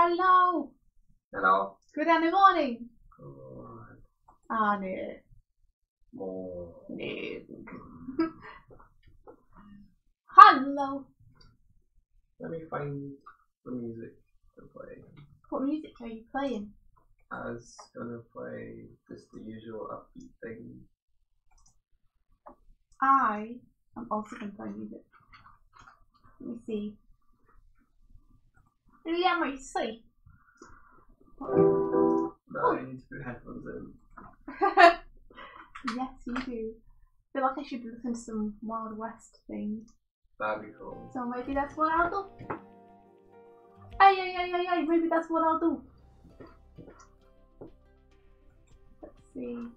Hello. Hello. Good morning. Good No. morning. No. Hello. Let me find the music to play. What music are you playing? I was gonna play just the usual upbeat thing. I am also going to play music. Let me see. Let me see. No, I need to put headphones in. Yes, you do. I feel like I should listen to some Wild West thing. That'd be cool. So maybe that's what I'll do. Hey, maybe that's what I'll do. Let's see.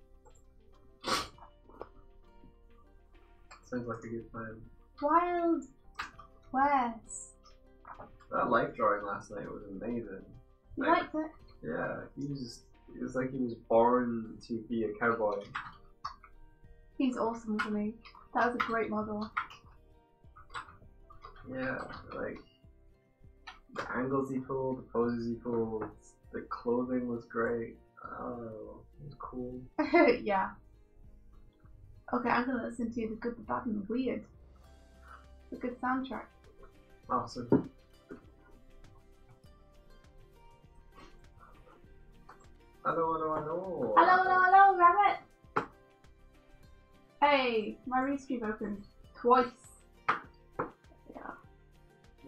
Sounds like a good plan. Wild West. That life drawing last night was amazing. You liked it? Yeah, it was like he was born to be a cowboy. He's awesome to me. That was a great model. Yeah, like the angles he pulled, the poses he pulled, the clothing was great. Oh, it was cool. Yeah. Okay, I'm gonna listen to the good, the bad, and the weird. The good soundtrack. Awesome. Hello. Hello, rabbit! Hey, my restream opened twice. Yeah.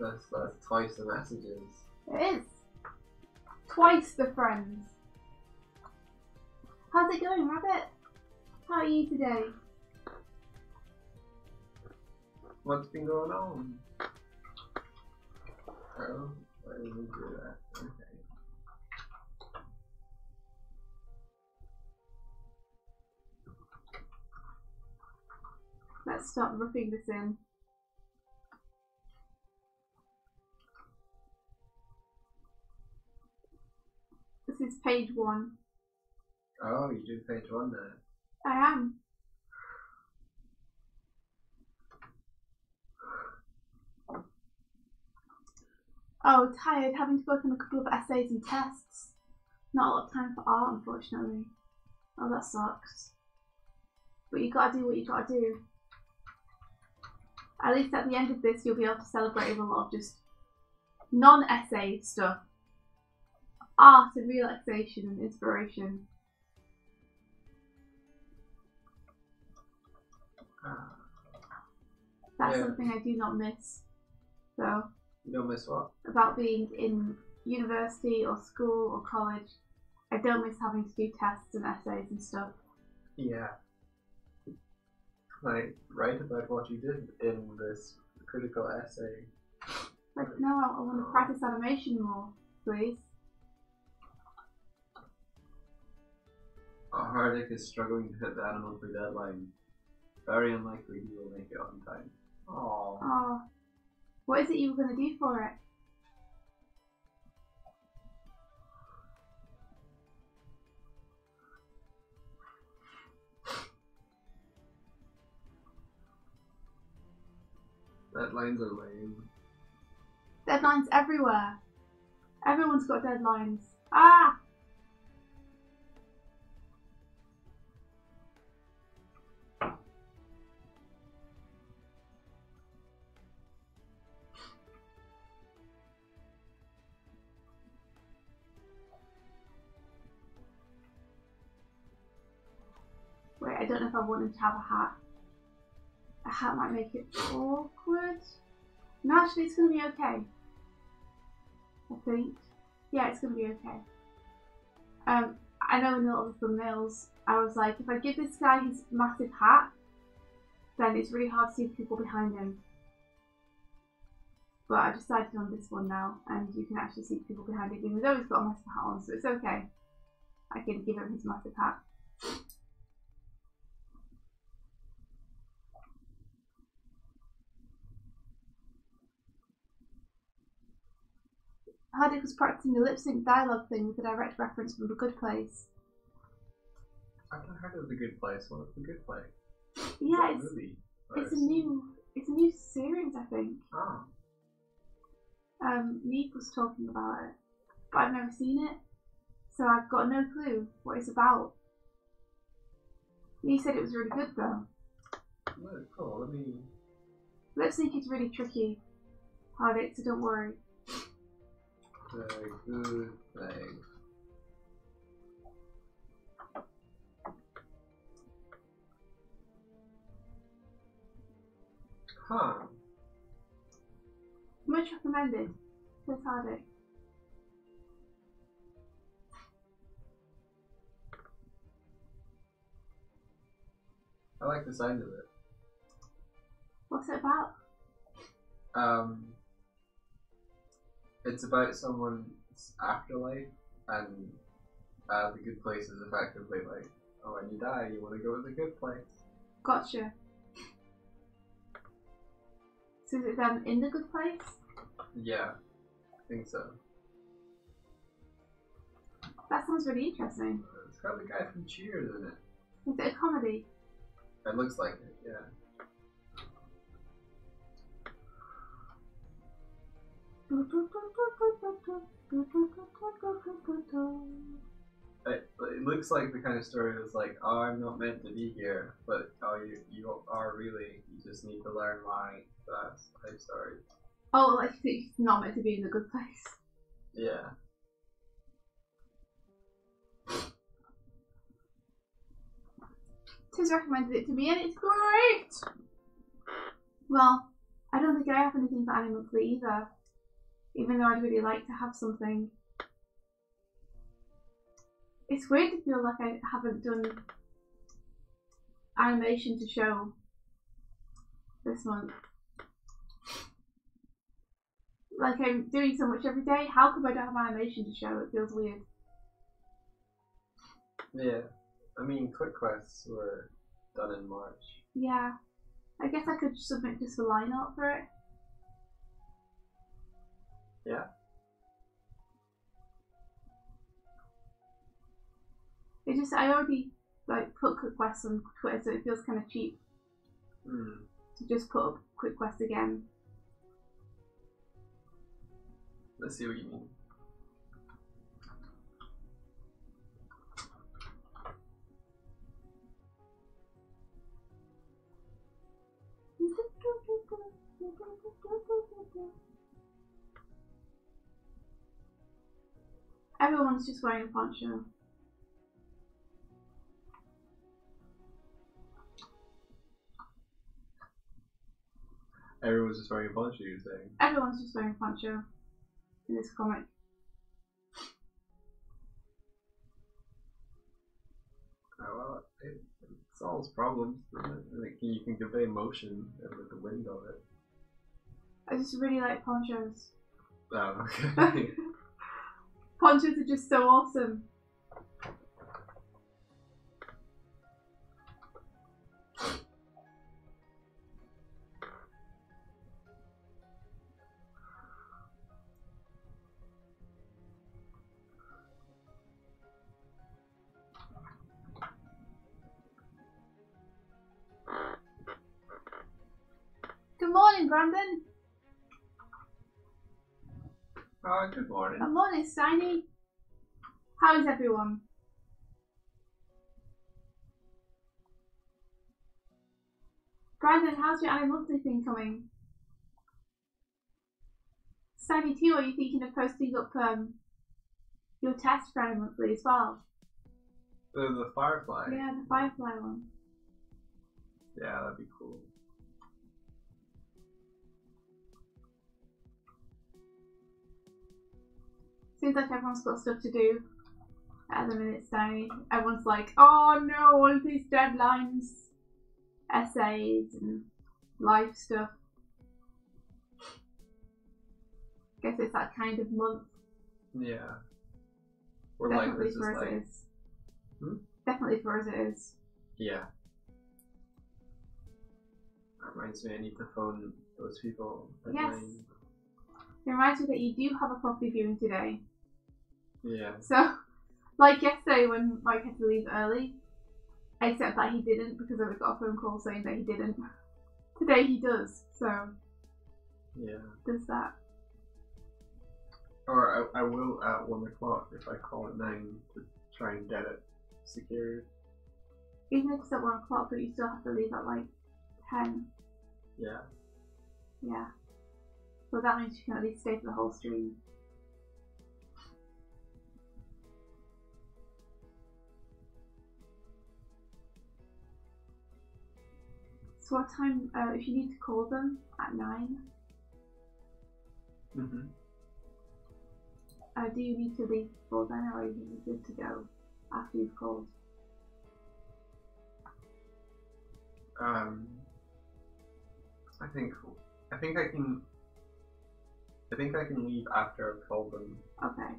That's twice the messages. It is. Twice the friends. How's it going, rabbit? How are you today? What's been going on? Oh, I didn't do that. Okay. Let's start ripping this in. This is page 1. Oh, you did page 1 there. I am. Oh, tired, having to work on a couple of essays and tests. Not a lot of time for art, unfortunately. Oh, that sucks. But you gotta do what you gotta do. At least at the end of this, you'll be able to celebrate with a lot of just non-essay stuff. Art and relaxation and inspiration. That's something I do not miss. So. You don't miss what? About being in university or school or college. I don't miss having to do tests and essays and stuff. Yeah. Like, write about what you did in this critical essay. Like, no, I want to practice animation more, please. Hardik is struggling to hit the animal-free deadline. Very unlikely he will make it on time. Aww. Oh. What is it you were going to do for it? Deadlines are lame. Deadlines everywhere. Everyone's got deadlines. Ah! Wait, I don't know if I want him to have a hat. A hat might make it awkward. No, actually, it's going to be okay. I think. Yeah, it's going to be okay. I know in a lot of the thumbnails, I was like, if I give this guy his massive hat, then it's really hard to see the people behind him. But I decided on this one now, and you can actually see the people behind him, even though he's got a massive hat on, so it's okay. I can give him his massive hat. Hardik was practicing the lip sync dialogue thing with a direct reference from The Good Place. I've not heard of The Good Place. What's The Good Place? Yeah, it's a new series, I think. Oh. Neve was talking about it. but I've never seen it, so I've got no clue what it's about. You said it was really good though. Oh, cool. Let me. Lip sync is really tricky, Hardik, so don't worry. The good thing. Huh. Much recommended. Chris Hardik. I like the sound of it. What's it about? It's about someone's afterlife, and the good place is effectively like, oh, when you die, you want to go to the good place. Gotcha. So is it them in the good place? Yeah, I think so. That sounds really interesting. It's got the guy from Cheers in it. Is it a comedy? It looks like it, yeah. It looks like the kind of story that's like, oh, I'm not meant to be here, but oh, you are really. You just need to learn why. That's type story. Oh, like it's not meant to be in the good place. Yeah. Tis recommended it to me and it's great! Well, I don't think I have anything for Annie Monthly either. Even though I'd really like to have something. It's weird to feel like I haven't done animation to show this month. Like I'm doing so much every day, how come I don't have animation to show? It feels weird. Yeah. I mean, quick quests were done in March. Yeah. I guess I could submit just a line art for it. Yeah. It just, I already like put quick quests on Twitter, so it feels kind of cheap to just put up quick quest again. Let's see what you mean. Everyone's just wearing a poncho. Everyone's just wearing a poncho, you're saying? Everyone's just wearing a poncho in this comic. Oh, well, it solves problems, doesn't it? Like, you can convey motion with the wind on it. I just really like ponchos. Oh, okay. Ponchos are just so awesome. Good morning, Brandon. Good morning. Good morning, Steiny. How is everyone? Brandon, how's your Annie Monthly thing coming? Steiny too, are you thinking of posting up your test for Annie Monthly as well? The Firefly? Yeah, the Firefly one. Yeah, that'd be cool. Seems like everyone's got stuff to do at the minute, Steiny. Everyone's like, oh no, all of these deadlines, essays and life stuff. Guess it's that kind of month. Yeah. Or Definitely like, for us like... it is. Definitely for us it is. Yeah. That reminds me, I need to phone those people. Yes. It reminds me that you do have a property viewing today. Yeah. So, like yesterday when Mike had to leave early, except that he didn't because I got a phone call saying that he didn't. Today he does, so yeah. does that. Or I will at 1 o'clock if I call at 9 to try and get it secured. Even if it's at 1 o'clock, but you still have to leave at like 10. Yeah. Yeah. But that means you can at least stay for the whole stream. So what time, if you need to call them at 9, do you need to leave before then, or are you good to go after you've called? I think I can leave after I've called them. Okay.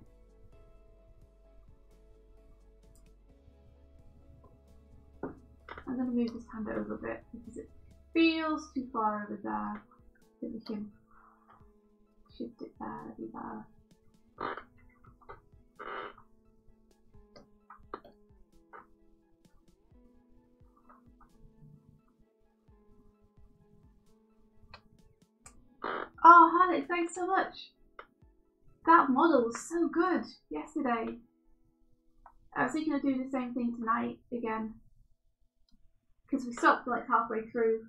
I'm going to move this hand over a bit because it feels too far over there. I think we can shift it there, that'd be better. Oh, Harley, thanks so much. That model was so good yesterday. I was thinking of doing the same thing tonight again. Because we stopped like halfway through.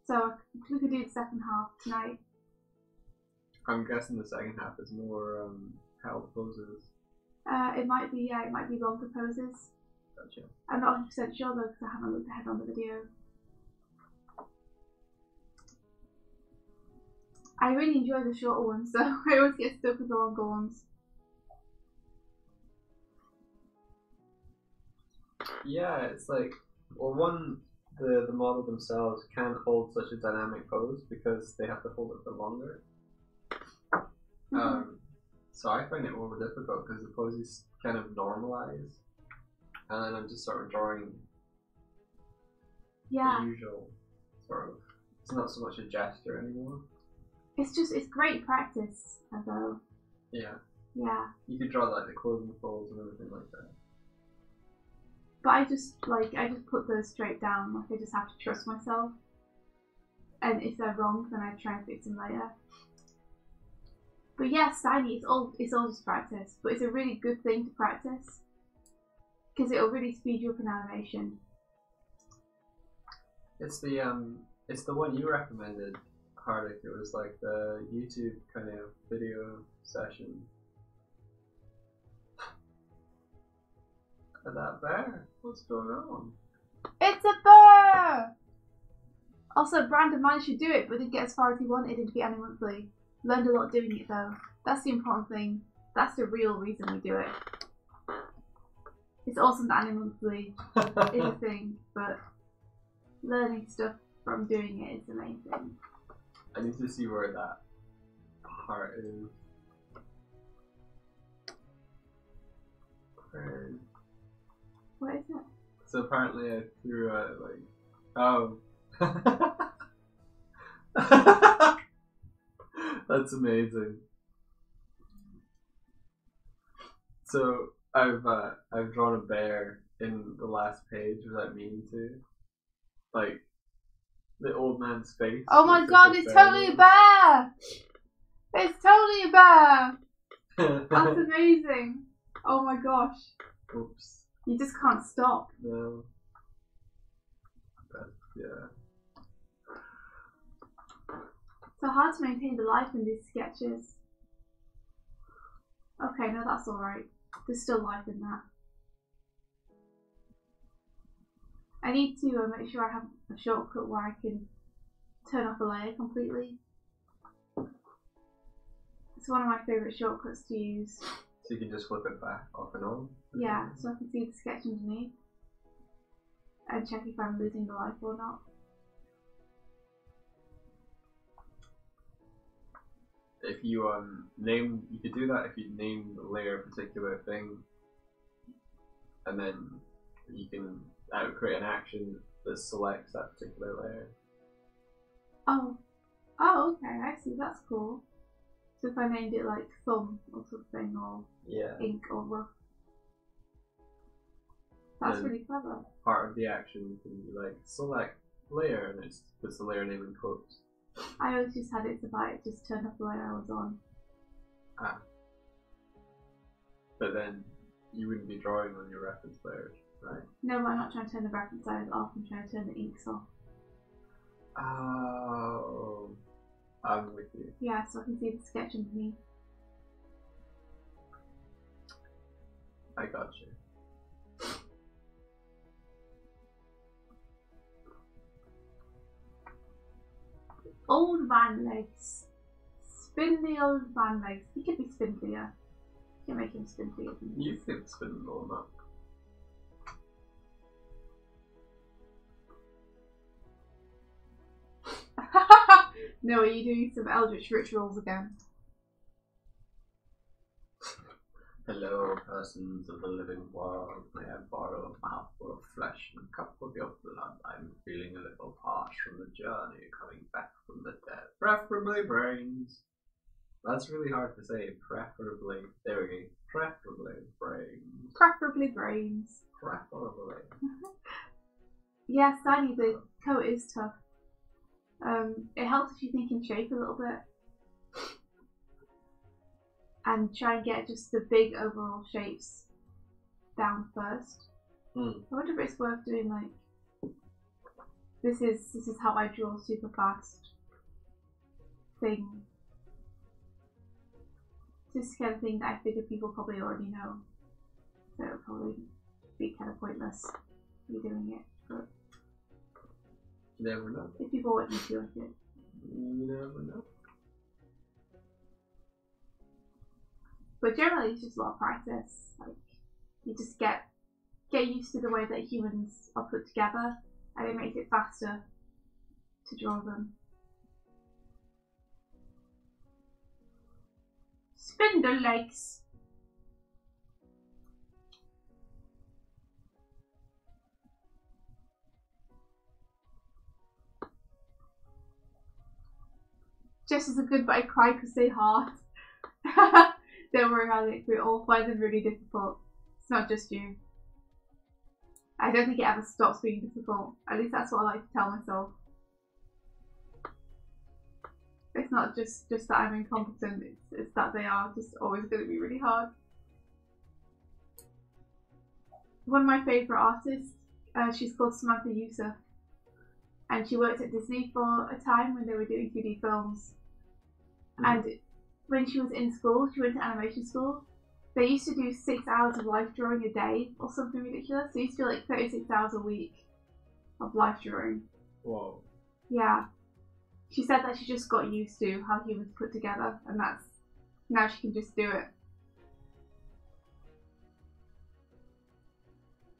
So we could do the second half tonight. I'm guessing the second half is more held poses. It might be longer poses. Gotcha. I'm not 100% sure though because I haven't looked ahead on the video. I really enjoy the shorter ones though. I always get stuck with the longer ones. Yeah, it's like, well, the model themselves can't hold such a dynamic pose because they have to hold it for longer. So I find it more difficult because the poses kind of normalize, and then I'm just sort of drawing the usual sort of. It's not so much a gesture anymore. It's great practice though. Yeah. Yeah. You could draw like the closing folds and everything like that. But I just put those straight down. Like I just have to trust myself. And if they're wrong, then I try and fix them later. But yeah, Steiny, it's all just practice. But it's a really good thing to practice because it'll really speed you up in animation. It's the one you recommended, Hardik. It was like the YouTube kind of video session. That bear? What's going on? It's a bear! Also, Brandon managed to do it, but didn't get as far as he wanted in Defeat Annie Monthly. Learned a lot doing it though. That's the important thing. That's the real reason we do it. It's awesome that Annie Monthly is a thing, but learning stuff from doing it is the main thing. I need to see where that part is. What is it? So apparently I threw a like, oh. That's amazing. So I've drawn a bear in the last page without meaning to. Like the old man's face. Oh my god, it's totally a bear! It's totally a bear! That's amazing. Oh my gosh. Oops. You just can't stop. No. But, yeah. So hard to maintain the life in these sketches. Okay, no, that's alright. There's still life in that. I need to make sure I have a shortcut where I can turn off a layer completely. It's one of my favourite shortcuts to use. So you can just flip it back off and on? Yeah, so I can see the sketch underneath and check if I'm losing the life or not. If you you could do that if you name the layer a particular thing, and then you can create an action that selects that particular layer. Oh, okay, I see. That's cool. So if I named it like thumb or something, or ink or rough, that's really clever. Part of the action can be like select layer, and it puts the layer name in quotes. I always just had it so that it just turned off the layer I was on. Ah. But then you wouldn't be drawing on your reference layers, right? No, but I'm not trying to turn the reference layers off, I'm trying to turn the inks off. Oh, I'm with you. Yeah, so I can see the sketch underneath. I got you. Old man legs. Spindly old man legs. He could be spindlier. You can make him spindlier than You could spin them up. No, are you doing some eldritch rituals again? Hello, persons of the living world. May I borrow a mouthful of flesh and a cup of your blood? I'm feeling a little parched from the journey, coming back from the dead. Preferably brains. That's really hard to say. Preferably. There we go. Preferably brains. Preferably brains. Preferably. Yeah, sadly the coat is tough. It helps if you think in shape a little bit. And try and get just the big overall shapes down first. I wonder if it's worth doing like this is how I draw super fast thing. This is the kind of thing that I figure people probably already know. So it'll probably be kind of pointless me doing it. But You never know. if people want me to, I could. You never know. But generally it's just a lot of practice. Like you just get used to the way that humans are put together and it makes it faster to draw them. Spindle legs. Just as a good, but I cry because they hard. Don't worry, Alec, we all find them really difficult. It's not just you. I don't think it ever stops being difficult. At least that's what I like to tell myself. It's not just that I'm incompetent, it's that they are just always going to be really hard. One of my favourite artists, she's called Samantha Youssef. And she worked at Disney for a time when they were doing 2D films. And when she was in school, she went to animation school. They used to do 6 hours of life drawing a day or something ridiculous. They used to do like 36 hours a week of life drawing. Whoa. Yeah. She said that she just got used to how humans put together, and now she can just do it.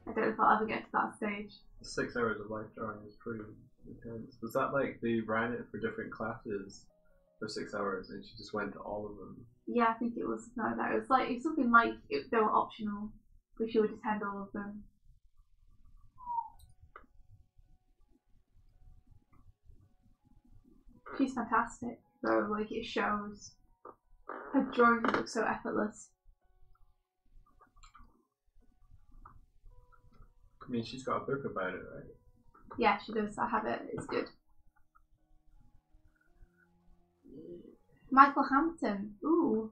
I don't know if I'll ever get to that stage. 6 hours of life drawing is pretty intense. Was that like they ran it for different classes for 6 hours and she just went to all of them? Yeah, I think it was something like that. It was like something like they were optional, but she would attend all of them. She's fantastic, though. Like it shows. Her drawings look so effortless. I mean, she's got a book about it, right? Yeah, she does. I have it. It's good. Michael Hampton. Ooh.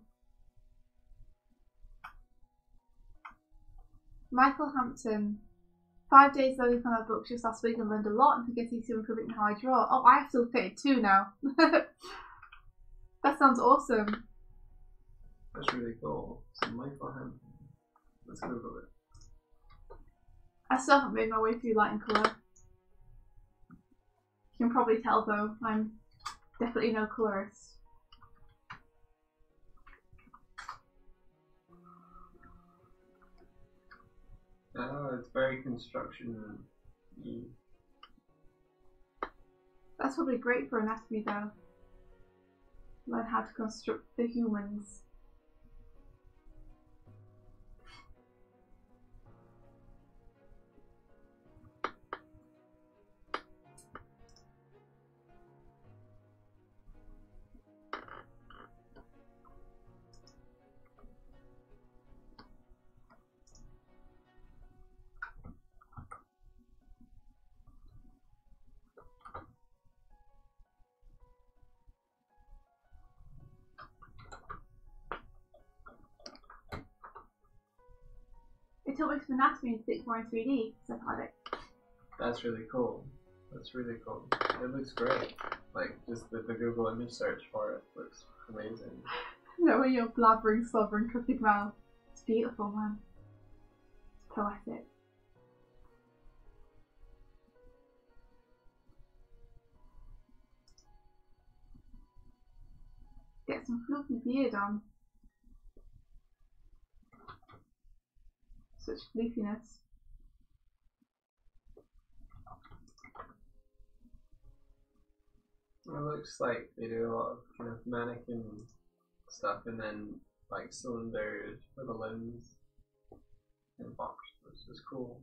Michael Hampton. 5 days learning from our books just last week and learned a lot and think I see some improvement in how I draw. Oh, I have to look at it too now. That sounds awesome. That's really cool. So Michael Hampton. Let's Google it. I still haven't made my way through light and colour. You can probably tell though, I'm definitely no colourist. Oh, it's very construction-y. That's probably great for anatomy though. Learn how to construct the humans. It taught me some anatomy and physics more in 3D, so I like it. That's really cool. That's really cool. It looks great. Like, just the Google image search for it looks amazing. No, when you're blabbering, slobbering, cooking mouth. It's beautiful, man. It's poetic. Get some fluffy beard on. Such floofiness. It looks like they do a lot of kind of mannequin stuff and then like cylinders for the limbs and box, which is cool.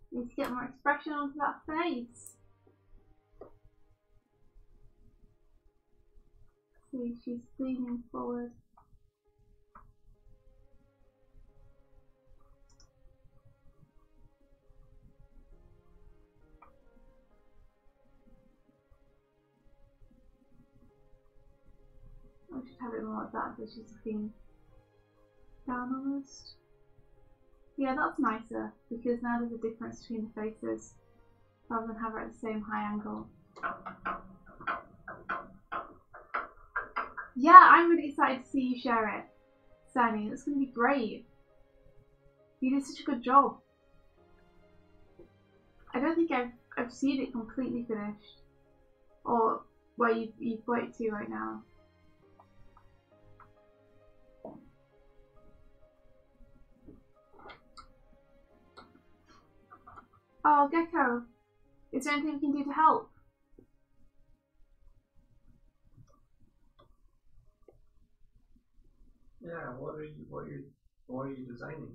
Need to get more expression onto that face. See, she's leaning forward. I should have it more like that, so she's looking down almost. Yeah, that's nicer, because now there's a difference between the faces, rather than have her at the same high angle. Yeah, I'm really excited to see you share it, Sunny. It's going to be great. You did such a good job. I don't think I've seen it completely finished, or where you've got it to right now. Oh, Gecko, is there anything we can do to help? Yeah, what are you designing?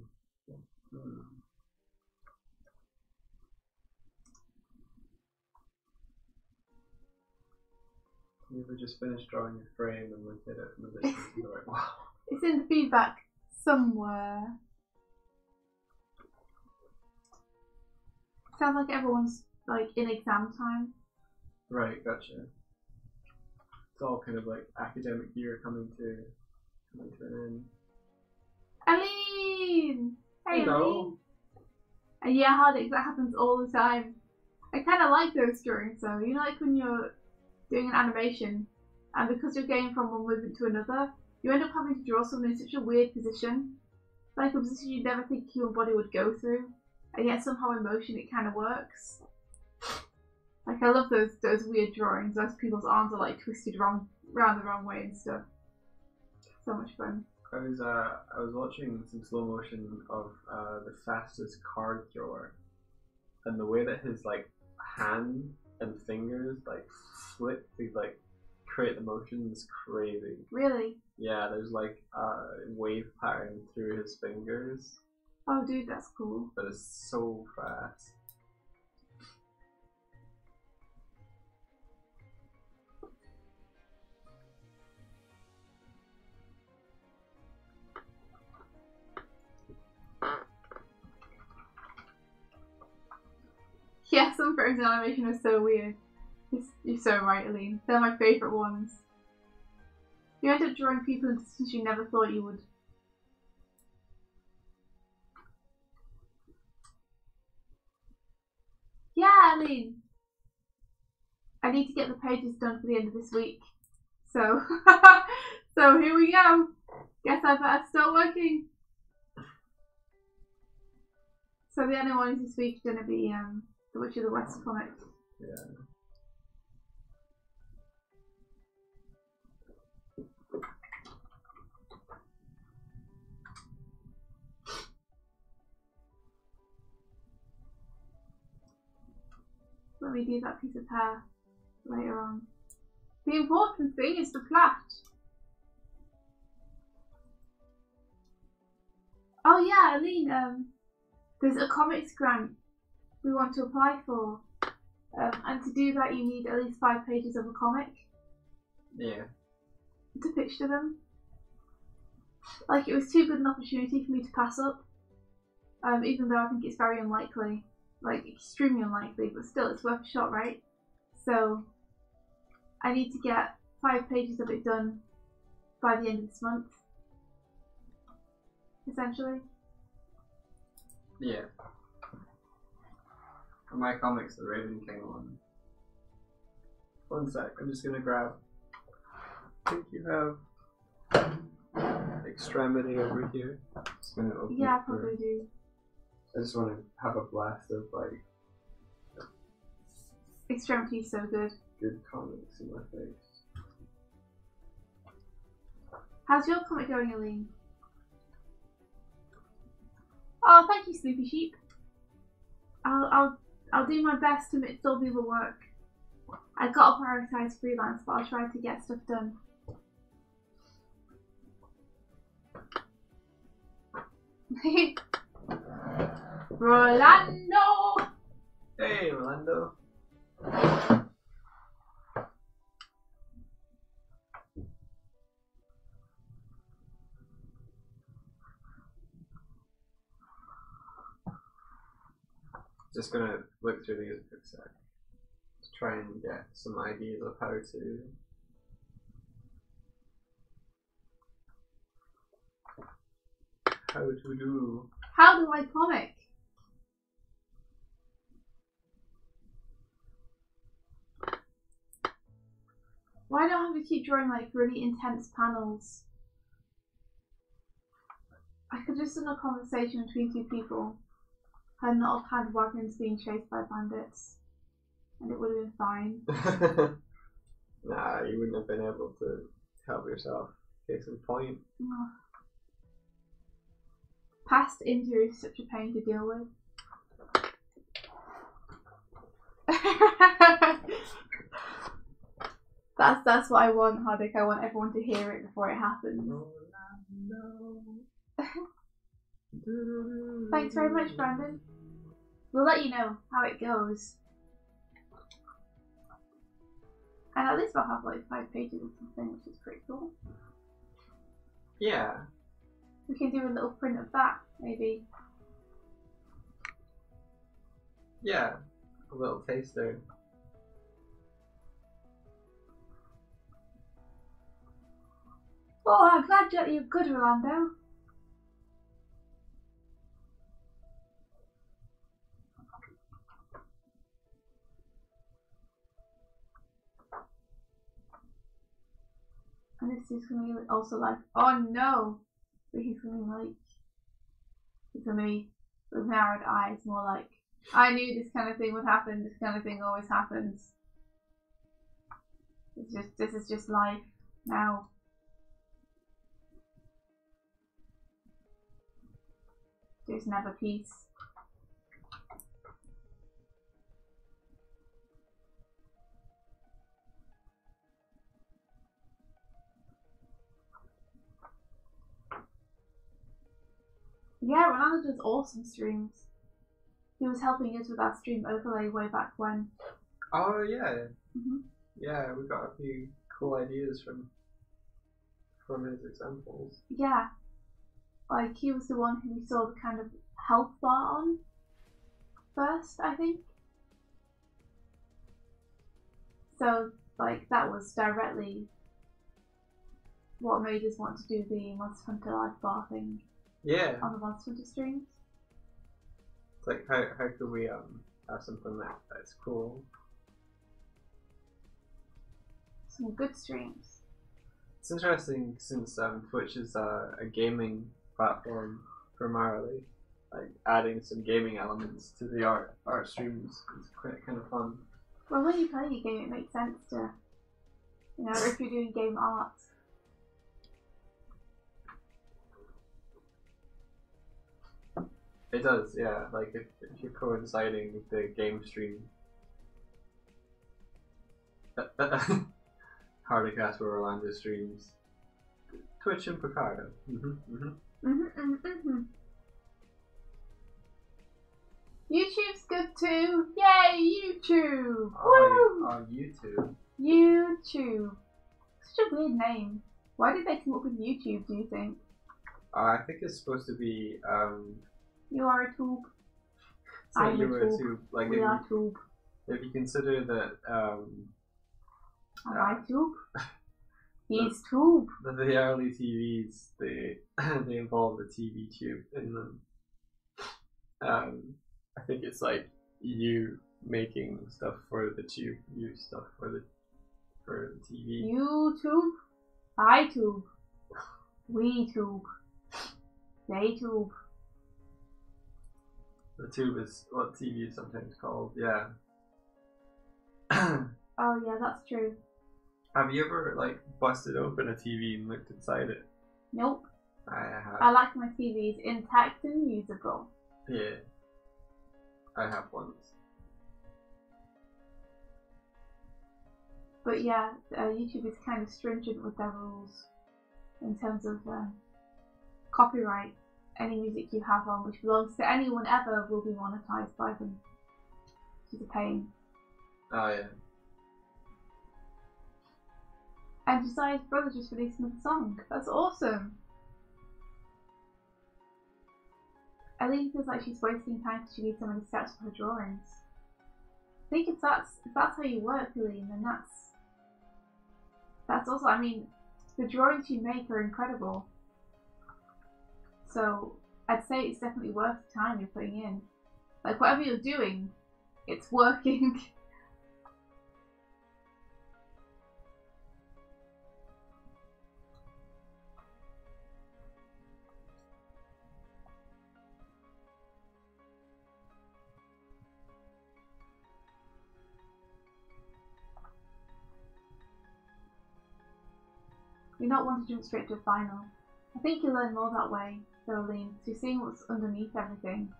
You ever just finished drawing a frame and looked at it from a distance and you're like, wow. It's in the feedback somewhere. Sounds like everyone's like in exam time. Right, gotcha. It's all kind of like academic year coming to an end. Aline! Hey, Hello. Aline! Yeah, Hardik, that happens all the time. I kind of like those drawings though. You know, like when you're doing an animation and because you're going from one movement to another, you end up having to draw something in such a weird position. Like a position you'd never think your body would go through. And yet somehow in motion it kind of works. Like I love those weird drawings. Those people's arms are like twisted round the wrong way and stuff. So much fun. I was watching some slow motion of the fastest card thrower, and the way that his like hand and fingers like flip to like create the motion is crazy. Really? Yeah, there's like a wave pattern through his fingers. Oh dude, that's cool. But it's so fast. Yeah, some frozen animation is so weird. You're so right, Aline. They're my favourite ones. You end up drawing people in distance you never thought you would. Yeah, Aline. I need to get the pages done for the end of this week. So, so here we go. Guess I better start working. So the only ones this week are going to be The Witch of the West comic. Yeah. Let me do that piece of hair later on. The important thing is the plait. Oh yeah, Eileen, there's a comics grant we want to apply for. And to do that you need at least 5 pages of a comic. Yeah. To pitch to them. Like, it was too good an opportunity for me to pass up. Even though I think it's very unlikely. Like, extremely unlikely, but still, it's worth a shot, right? So, I need to get 5 pages of it done by the end of this month. Essentially. Yeah. For my comics, the Raven King one. One sec, I'm just gonna grab. I think you have Extremity over here. Just gonna open Yeah, I it for- probably do. I just want to have a blast of like Extremity is so good. good comics in my face. How's your comic going, Eileen? Oh, thank you, Sleepy Sheep. I'll do my best to still do the work. I've got to prioritise freelance, but I'll try to get stuff done. Rolando! Hey, Rolando. Just gonna look through these a quick sec to try and get some ideas of how to do. How do I comic? Why do I have to keep drawing like really intense panels? I could just have a conversation between 2 people and not have had wagons being chased by bandits, and it would have been fine. Nah, you wouldn't have been able to help yourself. Case in point. Past injury is such a pain to deal with. That's what I want, Hardik. I want everyone to hear it before it happens. No. Thanks very much, Brandon. We'll let you know how it goes. And at least I'll have like 5 pages or something, which is pretty cool. Yeah. We can do a little print of that, maybe. Yeah. A little taster. Oh, I'm glad you're good, Rolando. And this is gonna be also like, oh no! But he's gonna be like, it's gonna be with narrowed eyes, more like, I knew this kind of thing would happen, this kind of thing always happens. This is just life now. There's never peace. Yeah, Ronaldo does awesome streams. He was helping us with our stream overlay way back when. Oh yeah. Mm-hmm. Yeah, we got a few cool ideas from his examples. Yeah. Like, he was the one who we saw the kind of health bar on first, I think. So, like, that was directly what made us want to do the Monster Hunter life bar thing. Yeah. On the Monster Hunter streams. It's like, how could we have something that's cool? Some good streams. It's interesting since Twitch is a gaming platform primarily. Like, adding some gaming elements to the art streams is quite kind of fun. Well, when you play a game, it makes sense to, you know, if you're doing game art. It does, yeah. Like, if you're coinciding with the game stream. Hardicast where Orlando streams Twitch and Picardo. YouTube's good too. Yay, YouTube! Oh, YouTube. YouTube. Such a weird name. Why did they come up with YouTube, do you think? I think it's supposed to be, You are a tube. I'm a tube. Like, we are tube. If you consider that, Am I tube? He's tube. The early TVs, they involve the TV tube in them. I think it's like you making stuff for the tube, you stuff for the TV. YouTube, I tube, we tube, they tube. The tube is what TV is sometimes called. Yeah. Oh yeah, that's true. Have you ever like busted open a TV and looked inside it? Nope. I have. I like my TVs intact and usable. Yeah. I have once. But yeah, YouTube is kind of stringent with their rules in terms of copyright. Any music you have on which belongs to anyone ever will be monetized by them. Which is a pain. Oh yeah. And Josiah's brother just released another song. That's awesome. Eileen feels like she's wasting time because she needs so many steps for her drawings. I think if that's how you work, Eileen, then that's also, I mean, the drawings you make are incredible. So I'd say it's definitely worth the time you're putting in. Like whatever you're doing, it's working. You're not one to jump straight to a final. I think you learn more that way, though, Aline, because you're seeing what's underneath everything.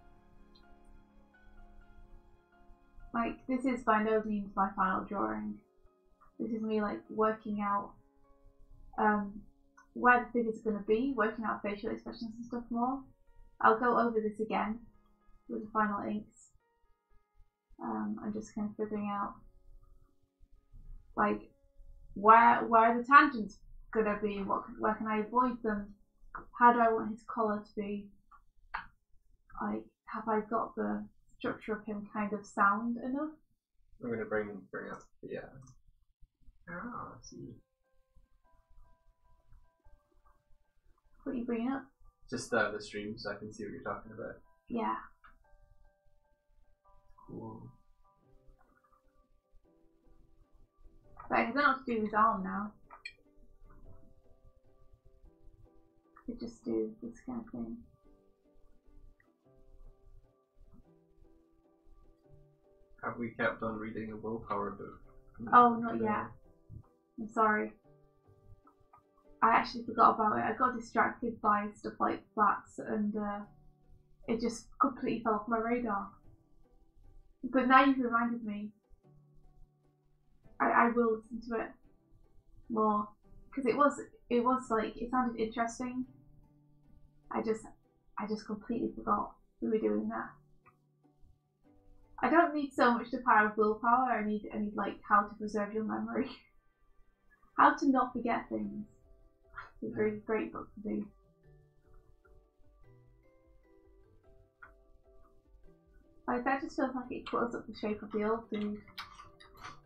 Like, this is by no means my final drawing. This is me, like, working out where the figures are going to be, working out facial expressions and stuff more. I'll go over this again with the final inks. I'm just kind of figuring out, like, where the tangents gonna be, where can I avoid them, how do I want his collar to be, like, have I got the structure of him kind of sound enough? I'm gonna bring up the see. What are you bringing up? Just the stream so I can see what you're talking about. Yeah. Cool. But I don't know what to do with his arm now. Could just do this kind of thing. Have we kept on reading the willpower book? Oh, not yet. I'm sorry. I actually forgot about it. I got distracted by stuff like bats and it just completely fell off my radar. But now you've reminded me. I will listen to it more because it was like, it sounded interesting. I just completely forgot we were doing that. I don't need so much the power of willpower. I need like how to preserve your memory, how to not forget things. It's a very great book to do. Like that just feels like it closes up the shape of the old dude.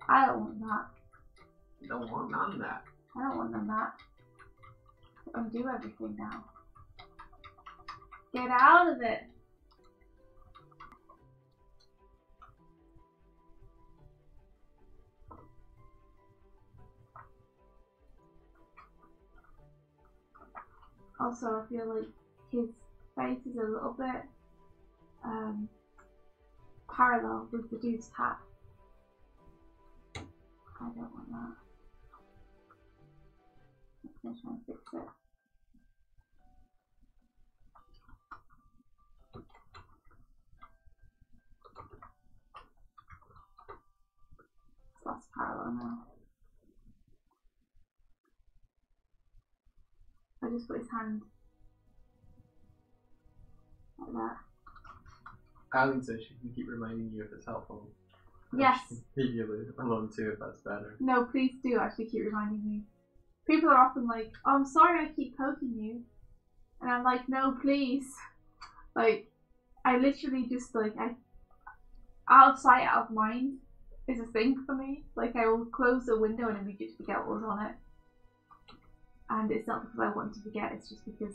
I don't want that. You don't want none of that. I don't want none of that. Undo everything now. Get out of it. Also, I feel like his face is a little bit parallel with the dude's hat. I don't want that. I'm gonna try and fix it. It's less parallel now. I just put his hand like that. Eileen says she can keep reminding you if it's helpful. Yes. Leave you alone too if that's better. No, please do actually keep reminding me. People are often like, oh, I'm sorry I keep poking you. And I'm like, no, please. Like, I literally just, like, out of sight, out of mind is a thing for me. Like, I will close the window and immediately forget what was on it. And it's not because I want to forget, it's just because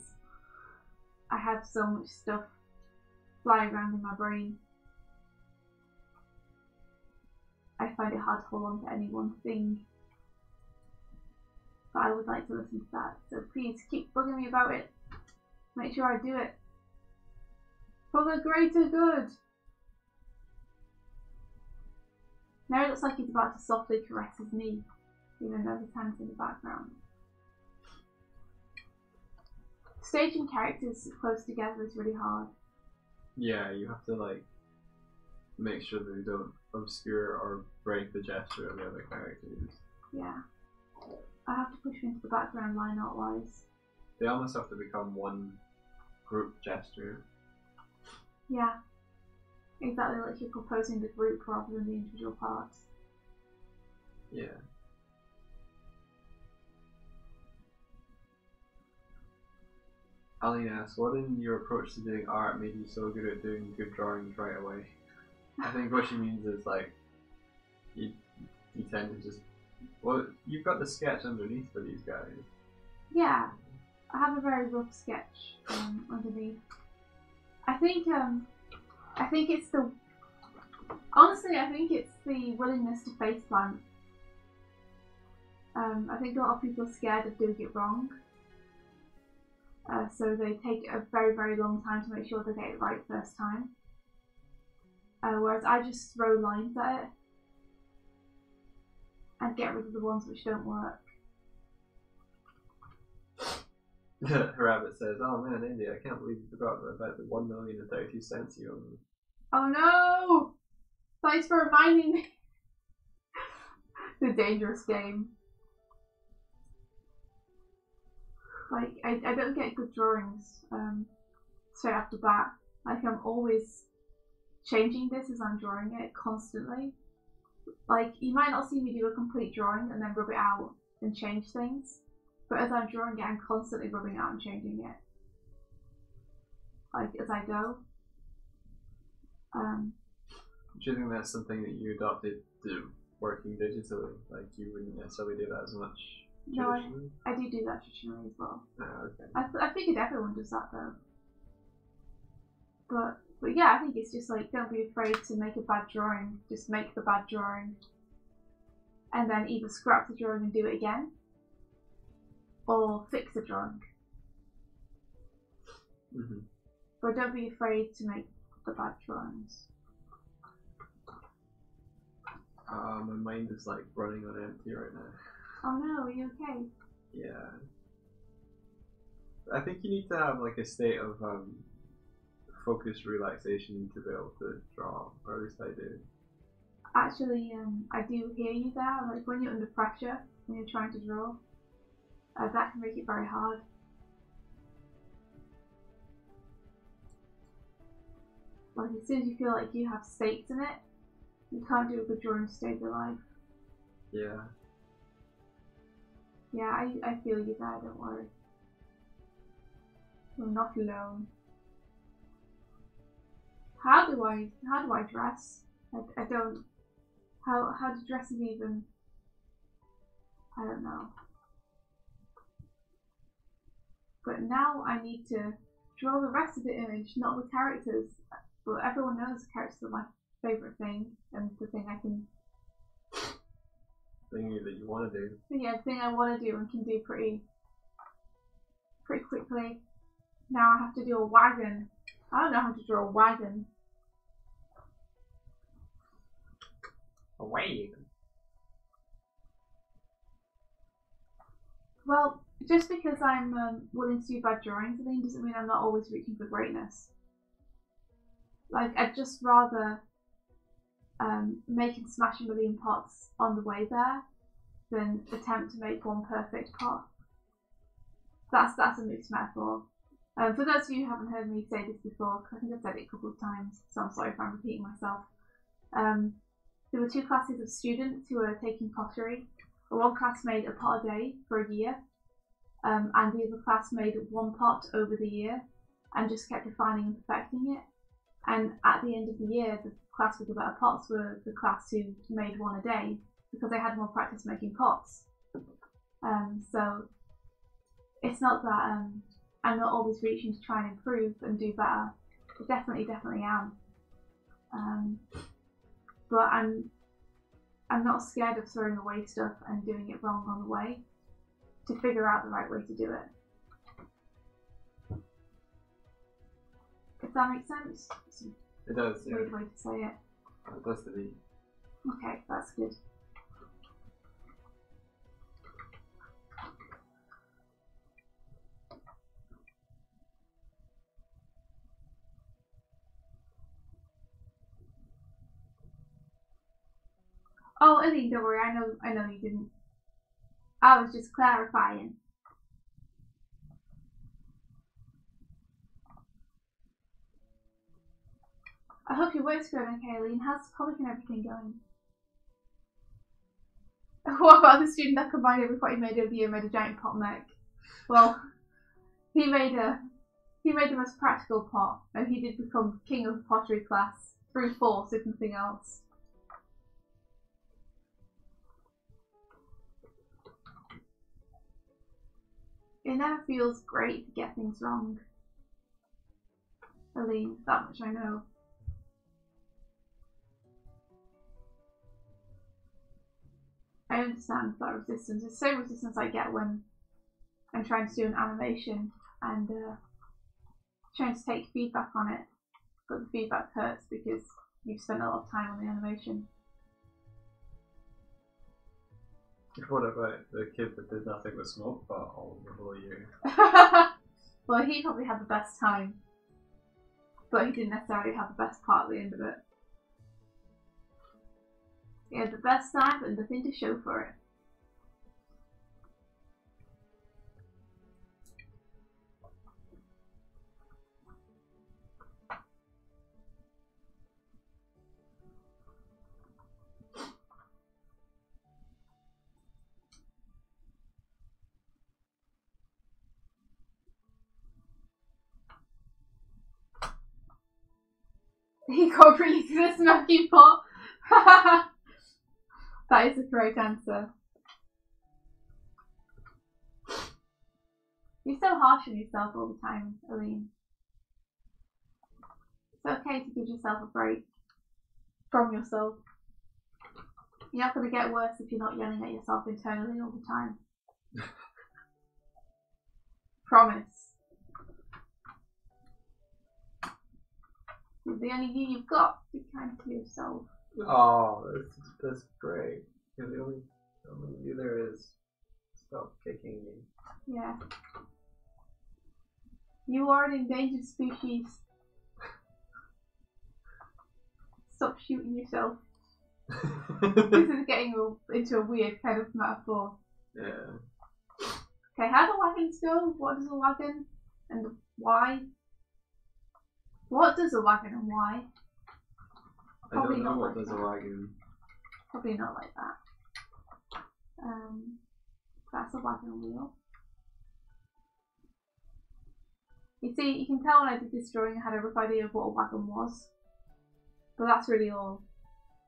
I have so much stuff flying around in my brain. I find it hard to hold on to any one thing. But I would like to listen to that. So please keep bugging me about it. Make sure I do it. For the greater good. Now it looks like he's about to softly caress his knee, even though his hand's in the background. Staging characters close together is really hard. Yeah, you have to like make sure that you don't obscure or break the gesture of the other characters. Yeah. I have to push him into the background line art wise. They almost have to become one group gesture. Yeah. Exactly, like you're proposing the group rather than the individual parts. Yeah. Aline asks, what in your approach to doing art made you so good at doing good drawings right away? I think what she means is like, you tend to just, well, you've got the sketch underneath for these guys. Yeah, I have a very rough sketch underneath. I think it's the, honestly, I think it's the willingness to face plant. I think a lot of people are scared of doing it wrong. So they take a very, very long time to make sure they get it right first time. Whereas I just throw lines at it and get rid of the ones which don't work. Rabbit says, oh man, Indy, I can't believe you forgot about the 1,032,000 you owe me. Oh no! Thanks for reminding me. The dangerous game. Like, I don't get good drawings straight off the bat. Like, I'm always changing this as I'm drawing it constantly. Like, you might not see me do a complete drawing and then rub it out and change things. But as I'm drawing it, I'm constantly rubbing it out and changing it. Like, as I go. Do you think that's something that you adopted to working digitally? Like, you wouldn't necessarily do that as much? No, I do that traditionally as well. Oh, okay. I figured everyone does that though. But yeah, I think it's just like, don't be afraid to make a bad drawing. Just make the bad drawing. And then either scrap the drawing and do it again. Or fix the drawing. Mm-hmm. But don't be afraid to make the bad drawings. My mind is like running on empty right now. Oh no, are you okay? Yeah. I think you need to have like a state of focused relaxation to be able to draw, or at least I do. Actually, I do hear you there. Like when you're under pressure, when you're trying to draw, that can make it very hard. Like as soon as you feel like you have stakes in it, you can't do a good drawing to save your life. Yeah. Yeah, I feel you there, don't worry. You're not alone. How do I dress? I don't, how do dresses even, I don't know. But now I need to draw the rest of the image, not the characters. But everyone knows the characters are my favourite thing, and the thing I can, Thingy that you want to do. yeah, the thing I want to do and can do pretty quickly. Now I have to do a wagon. I don't know how to draw a wagon. A wagon? Well, just because I'm willing to do bad drawings, I think doesn't mean I'm not always reaching for greatness. Like, I'd just rather make and smash a million pots on the way there than attempt to make one perfect pot. That's a mixed metaphor. For those of you who haven't heard me say this before, I think I've said it a couple of times, so I'm sorry if I'm repeating myself. There were two classes of students who were taking pottery. One class made a pot a day for a year, and the other class made one pot over the year and just kept refining and perfecting it. And at the end of the year, the class with the better pots were the class who made one a day because they had more practice making pots. So it's not that I'm not always reaching to try and improve and do better. I definitely am. But I'm not scared of throwing away stuff and doing it wrong on the way to figure out the right way to do it. If that makes sense? It does, yeah. Weird way to say it. It does to me. Okay, that's good. Oh, Ellie, don't worry, I know you didn't. I was just clarifying. I hope your work's going okay, Eileen. How's the comic and everything going? What about the student that combined every pot he made over the year and made a giant pot mech? Well, he made the most practical pot, and he did become king of the pottery class through force, if nothing else. It never feels great to get things wrong. Eileen, that much I know. I understand that resistance. It's the same resistance I get when I'm trying to do an animation and trying to take feedback on it, but the feedback hurts because you've spent a lot of time on the animation. What about the kid that did nothing but smoke pot all the whole year? Well, he probably had the best time, but he didn't necessarily have the best part at the end of it. He had the best time, but nothing to show for it. He got really good at smoking pot. That is the correct answer. You're so harsh on yourself all the time, Eileen. It's okay to give yourself a break from yourself. You're not going to get worse if you're not yelling at yourself internally all the time. Promise. You're the only you you've got. Be kind to yourself. Oh, that's great. You're the only you there is. Stop kicking me. Yeah. You are an endangered species. Stop shooting yourself. This is getting into a weird kind of metaphor. Yeah. Okay, how do wagons go? What is a wagon? And why? What does a wagon and why? Probably I don't know not what like does a wagon. Probably not like that. That's a wagon wheel. You see, you can tell when I did this drawing I had a rough idea of what a wagon was. But that's really all.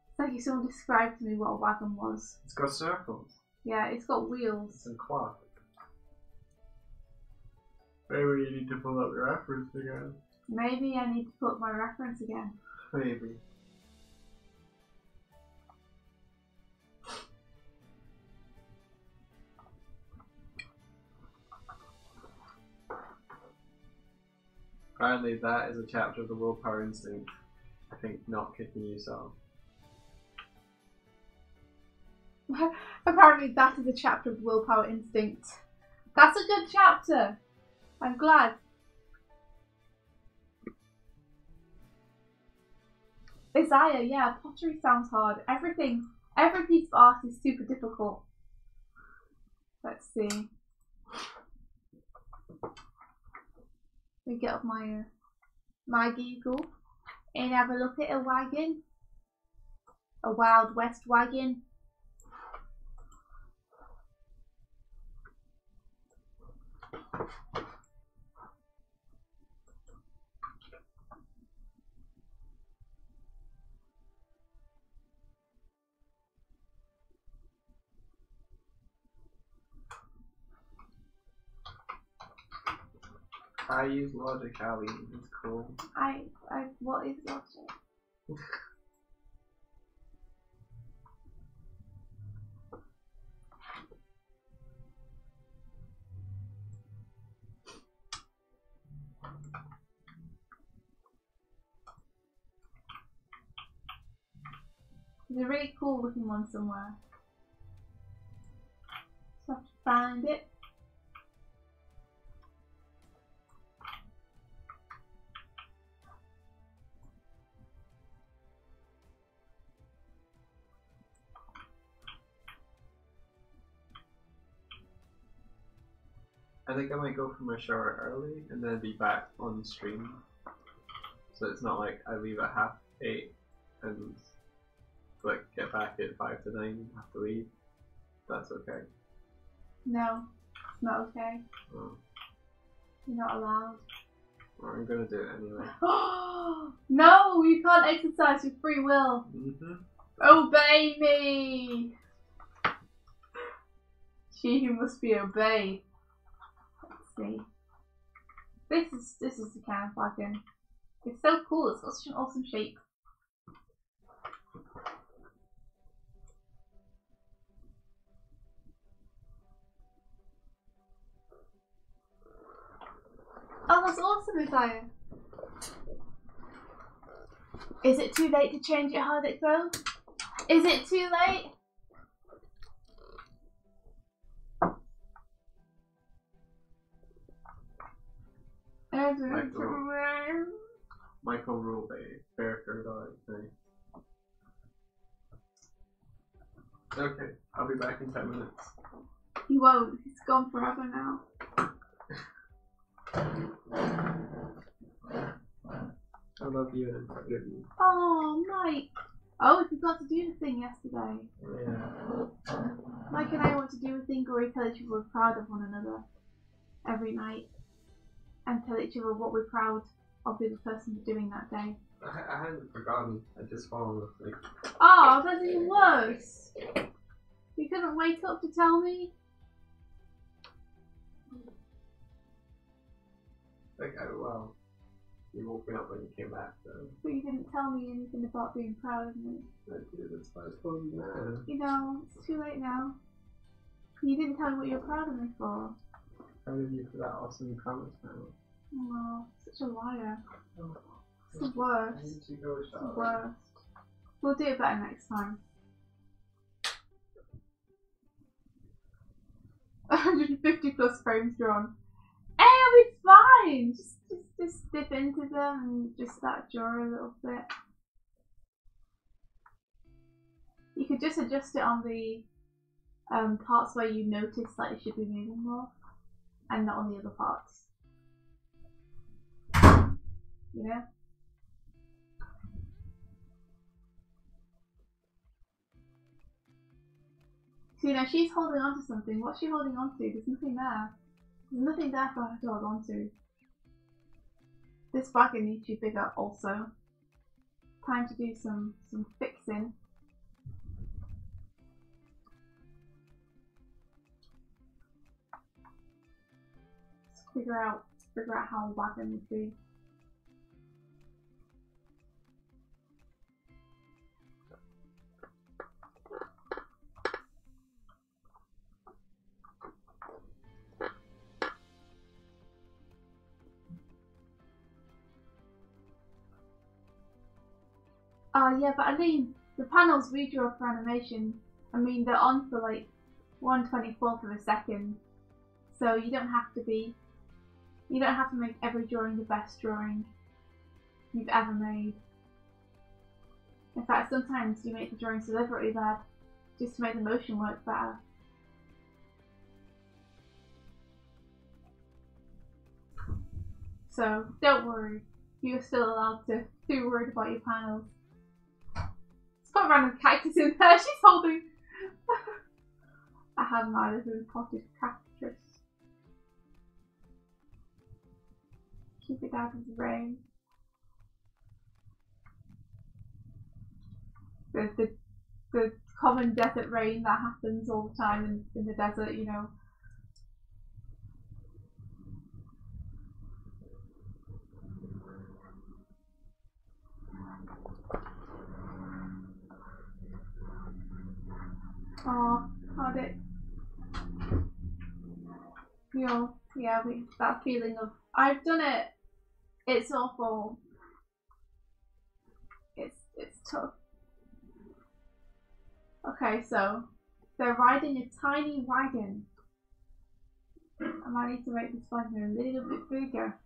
It's like if someone described to me what a wagon was. It's got circles. Yeah, it's got wheels. And cloth. Maybe you need to pull up your reference again. Maybe I need to put my reference again. Maybe. Apparently that is a chapter of the willpower instinct. I think not kicking yourself. Apparently that is a chapter of willpower instinct. That's a good chapter. I'm glad. Isaiah, yeah, pottery sounds hard. Every piece of art is super difficult. Let's see. We get up my Google and have a look at a wagon. A Wild West wagon. I use logic, Ali. It's cool. What is logic? There's a really cool looking one somewhere. Just have to find it. I think I might go for my shower early and then be back on stream. So it's not like I leave at 8:30 and like get back at 5 to 9 and have to leave. That's okay. No, it's not okay. Oh. You're not allowed. Well, I'm gonna do it anyway. No, you can't exercise your free will. Obey me. She who must be obeyed. Let's see. This is the kind of wagon. It's so cool. It's got such an awesome shape. Oh, that's awesome, Isaiah. Is it too late to change your Hardic though? Is it too late? Michael ruled a Berker dog thing. Okay, I'll be back in 10 minutes. He won't. He's gone forever now. I love you and forgive you. Oh, Mike. Oh, we forgot to do the thing yesterday. Yeah. Mike and I want to do a thing where we tell each other we're proud of one another every night. And tell each other what we're proud of the other person for doing that day. I hadn't forgotten. I just fallen asleep. Oh, that's even worse. You couldn't wake up to tell me? Well, you woke me up when you came back, though. But you didn't tell me anything about being proud of me. I did, that's why I told you now. You know, it's too late now. You didn't tell me what you were proud of me for. Proud of you for that awesome promise now. Oh, such a liar. Oh. It's the worst. I need to go It's the shower. worst. We'll do it better next time. 150 plus frames drawn. Hey, I'll be fine. Just dip into them and just start drawing a little bit. You could just adjust it on the parts where you notice that it should be moving more, and not on the other parts. You know? So, you know, she's holding on to something. What's she holding on to? There's nothing there. There's nothing there for her to hold on to. This wagon needs to be bigger also. Time to do some fixing. Let's figure out how a wagon would be. Yeah, but I mean, the panels we draw for animation, I mean, they're on for like 1/24th of a second, so you don't have to make every drawing the best drawing you've ever made. In fact, sometimes you make the drawings deliberately bad, just to make the motion work better. So don't worry, you're still allowed to be worried about your panels. It's got a random cactus in there. She's holding. I have mine as a potted cactus. Keep it out of the rain. The common desert rain that happens all the time in the desert, you know. Oh, had it. You know, yeah, that feeling of I've done it. It's awful. It's tough. Okay, so they're riding a tiny wagon. I might need to make this wagon a little bit bigger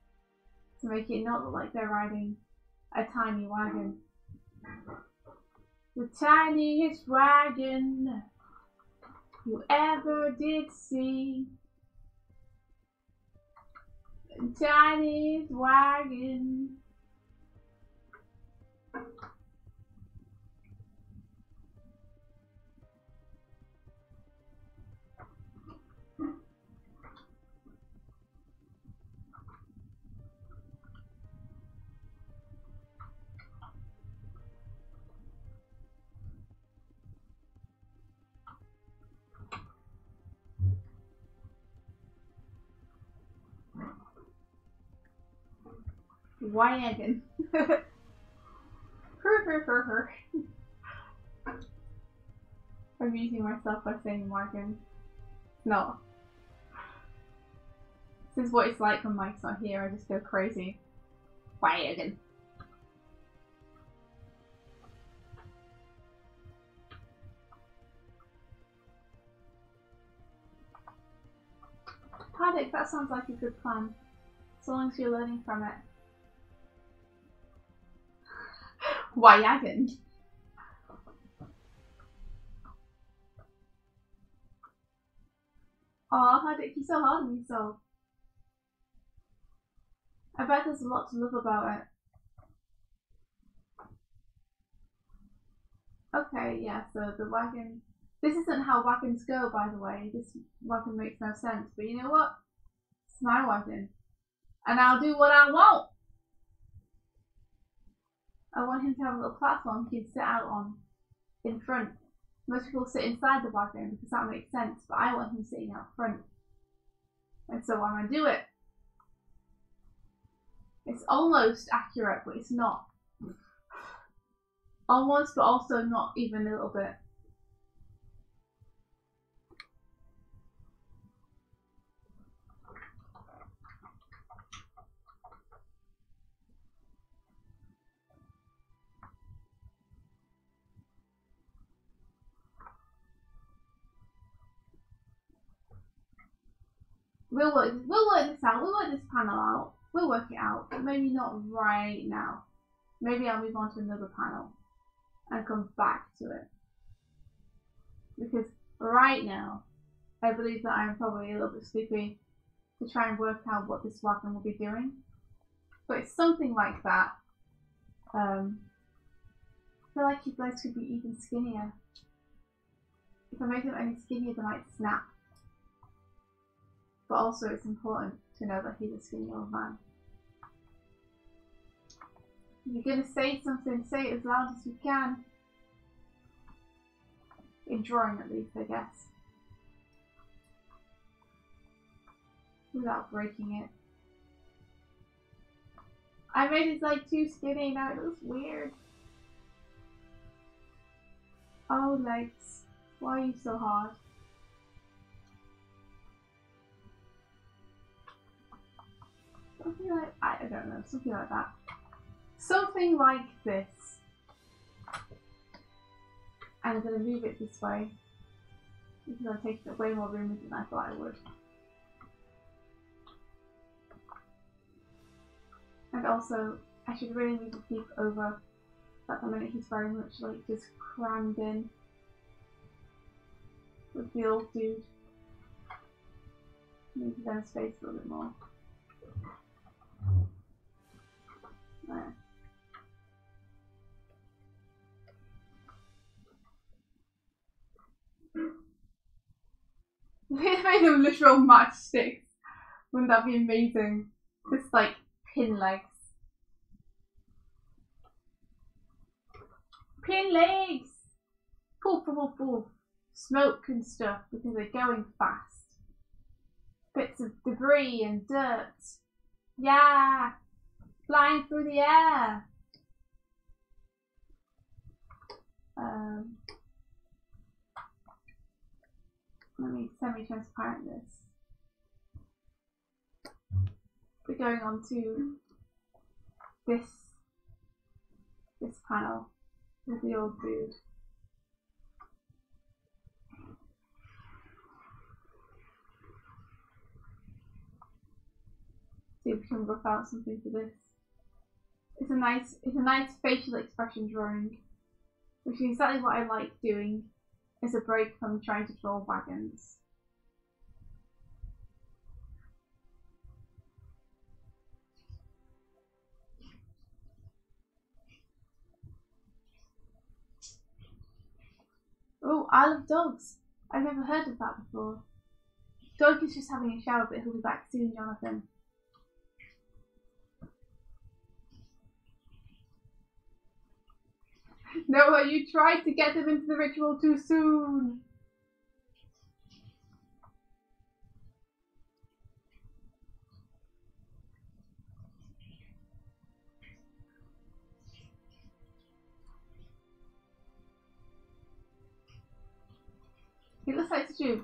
to make it not look like they're riding a tiny wagon. The tiniest wagon you ever did see. The tiniest wagon. Wagon. I'm amusing myself by saying wagon. No. This is what it's like when Mike's not here. I just go crazy. Wagon. Paddock, that sounds like a good plan. So long as you're learning from it. Wagon. Aw, Haddock, you're so hard on yourself. I bet there's a lot to love about it. Okay, yeah, so the wagon... This isn't how wagons go, by the way. This wagon makes no sense. But you know what? It's my wagon. And I'll do what I want. I want him to have a little platform he can sit out on in front. Most people sit inside the wagon because that makes sense, but I want him sitting out front. And so I'm going to do it. It's almost accurate, but it's not. Almost, but also not even a little bit. We'll work this out. We'll work this panel out. We'll work it out. But maybe not right now. Maybe I'll move on to another panel and come back to it. Because right now, I believe that I'm probably a little bit sleepy to try and work out what this wagon will be doing. But it's something like that. I feel like his legs could be even skinnier. If I make them any skinnier, they might snap. But also it's important to know that he's a skinny old man. If you're going to say something, say it as loud as you can. In drawing at least, I guess. Without breaking it. I made his leg too skinny, now it looks weird. Oh legs, why are you so hard? Something like, I don't know, something like that. Something like this. And I'm going to move it this way. Because I'm taking up way more room than I thought I would. And also, I should really move the peak over. At the minute he's very much like just crammed in with the old dude. Maybe then space a little bit more. Right. If they made them literal matchsticks, wouldn't that be amazing? Just like pin legs. Pin legs! Poof, poof, poof, poof. Smoke and stuff because they're going fast. Bits of debris and dirt. Yeah! Flying through the air. Let me semi-transparent this. We're going on to this panel with the old dude. See if we can rough out something for this. It's a nice facial expression drawing, which is exactly what I like doing as a break from trying to draw wagons. Oh, Isle of Dogs. I've never heard of that before. Doig is just having a shower, but he'll be back soon, Jonathan. Noah, you tried to get them into the ritual too soon. It looks like it's still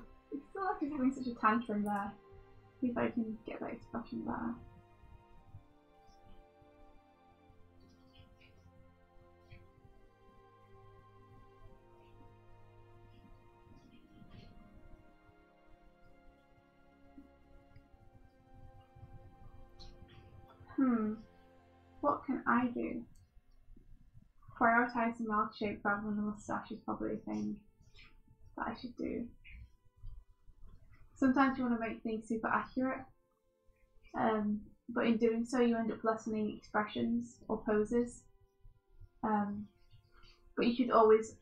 like he's having such a tantrum there. See if I can get that expression better. What can I do? Prioritize the mouth shape rather than the moustache is probably a thing that I should do. Sometimes you want to make things super accurate, but in doing so you end up lessening expressions or poses. But you should always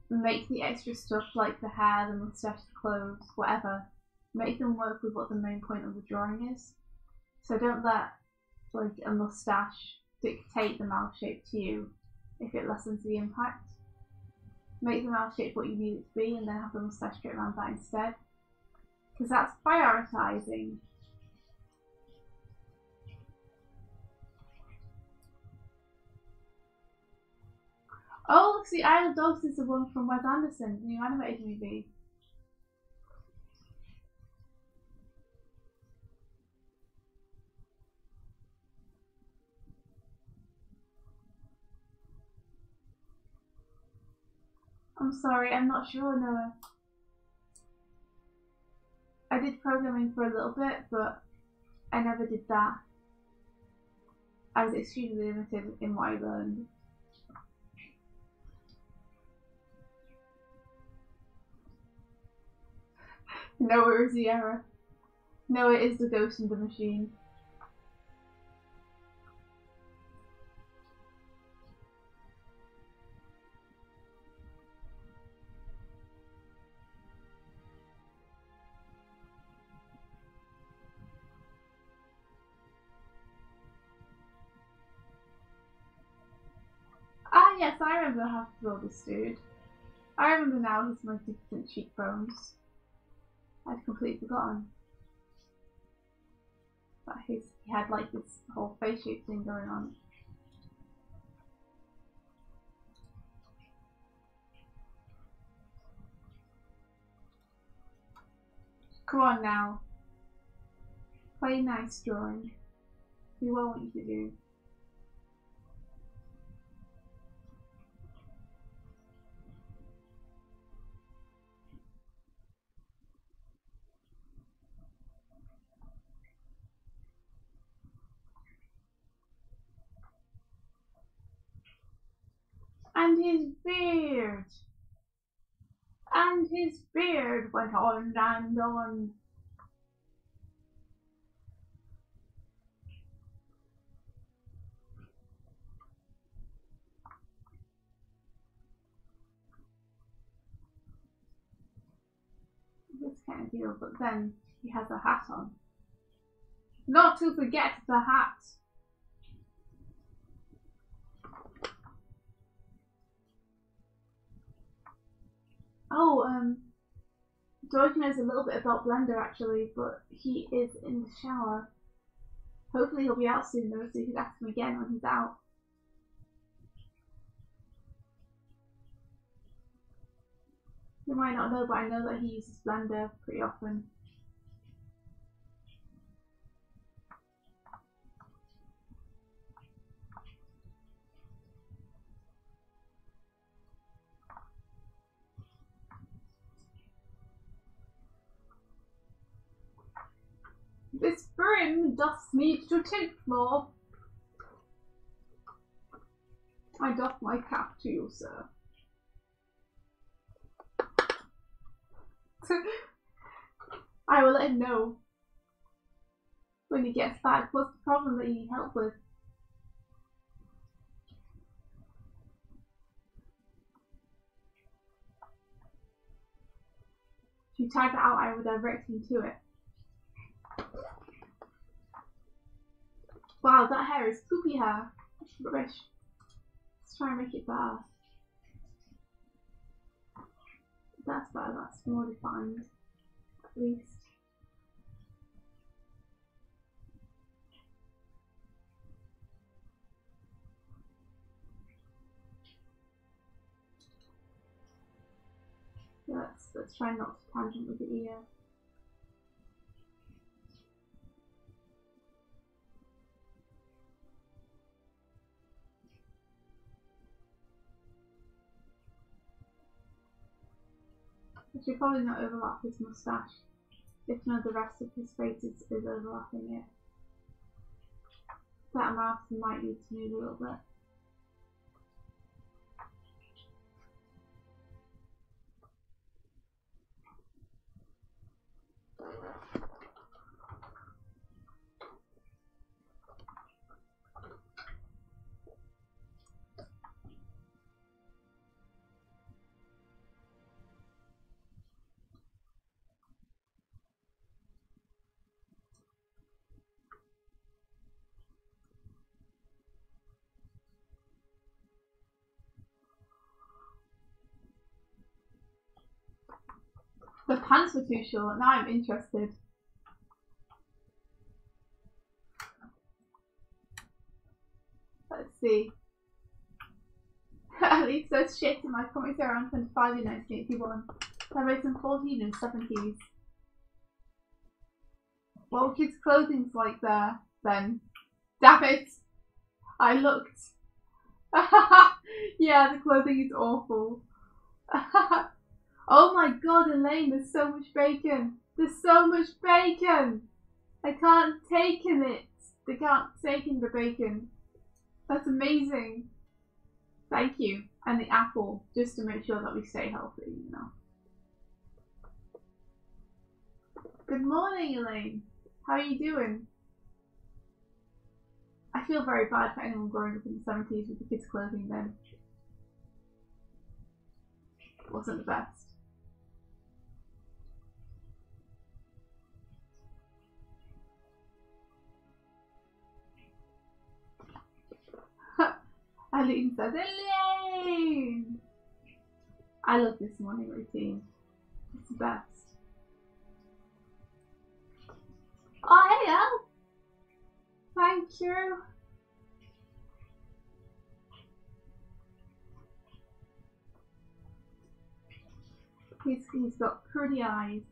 make the extra stuff like the hair, the moustache, the clothes, whatever, make them work with what the main point of the drawing is. So don't let like a moustache dictate the mouth shape to you if it lessens the impact. Make the mouth shape what you need it to be and then have the moustache straight around that instead. Because that's prioritizing. Oh, look, see, Isle of Dogs is the one from Wes Anderson, the new animated movie. I'm sorry, I'm not sure, Noah. I did programming for a little bit, but I never did that. I was extremely limited in what I learned. Noah is the error. Noah is the ghost in the machine. Ah yes, I remember how to draw this dude. I remember now his magnificent cheekbones. I'd completely forgotten that he had like this whole face shape thing going on. Come on now. Play nice drawing. Do what I want you to do. And his beard! And his beard went on and on. kind of deal, but then he has a hat on. Not to forget the hat. Oh, Doig knows a little bit about Blender actually, but he is in the shower. Hopefully he'll be out soon though, so you can ask him again when he's out. You might not know, but I know that he uses Blender pretty often. This brim doth need to tint more. I doff my cap to you, sir. I will let him know when he gets back. What's the problem that you need help with? If you type it out, I will direct him to it. Wow, that hair is poopy hair. That's rubbish. Let's try and make it better. That's better, that's more defined, at least. Let's try not to tangent with the ear. I should probably not overlap his moustache, if not the rest of his face is overlapping it. That mouth might need to move a little bit. The pants were too short, now I'm interested. Let's see. At least says shit in my comics are around 25 in 1981. They're raised in 14 in 70s. What were kids' clothing's like there, then? Damn it! I looked. Yeah, the clothing is awful. Oh my god, Elaine, there's so much bacon. There's so much bacon. I can't take in it. They can't take in the bacon. That's amazing. Thank you. And the apple, just to make sure that we stay healthy, you know. Good morning, Elaine. How are you doing? I feel very bad for anyone growing up in the 70s with the kids' clothing then. It wasn't the best. Eileen says, Elaine! I love this morning routine. It's the best. Oh, hey, Al! Thank you. He's got pretty eyes.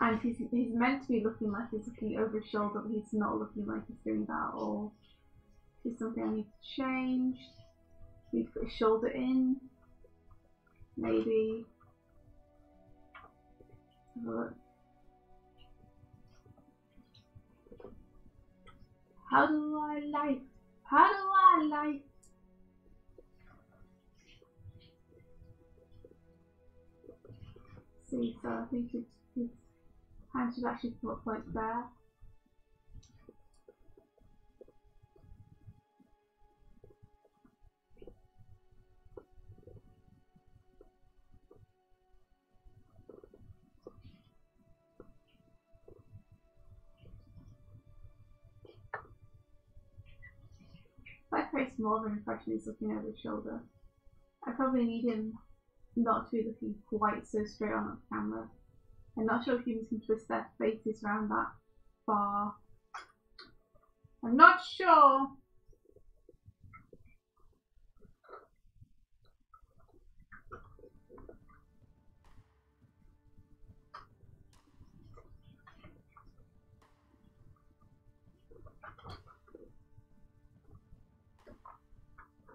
And he's meant to be looking like he's looking over his shoulder, but he's not looking like he's doing that at all. There's something I need to change. Need to put his shoulder in. Maybe. Have a look. How do I like? How do I like? See, so I think his hand should actually look like there. creates more of an impression he's looking over his shoulder. I probably need him not to be looking quite so straight on the camera. I'm not sure if humans can twist their faces around that far. I'm not sure.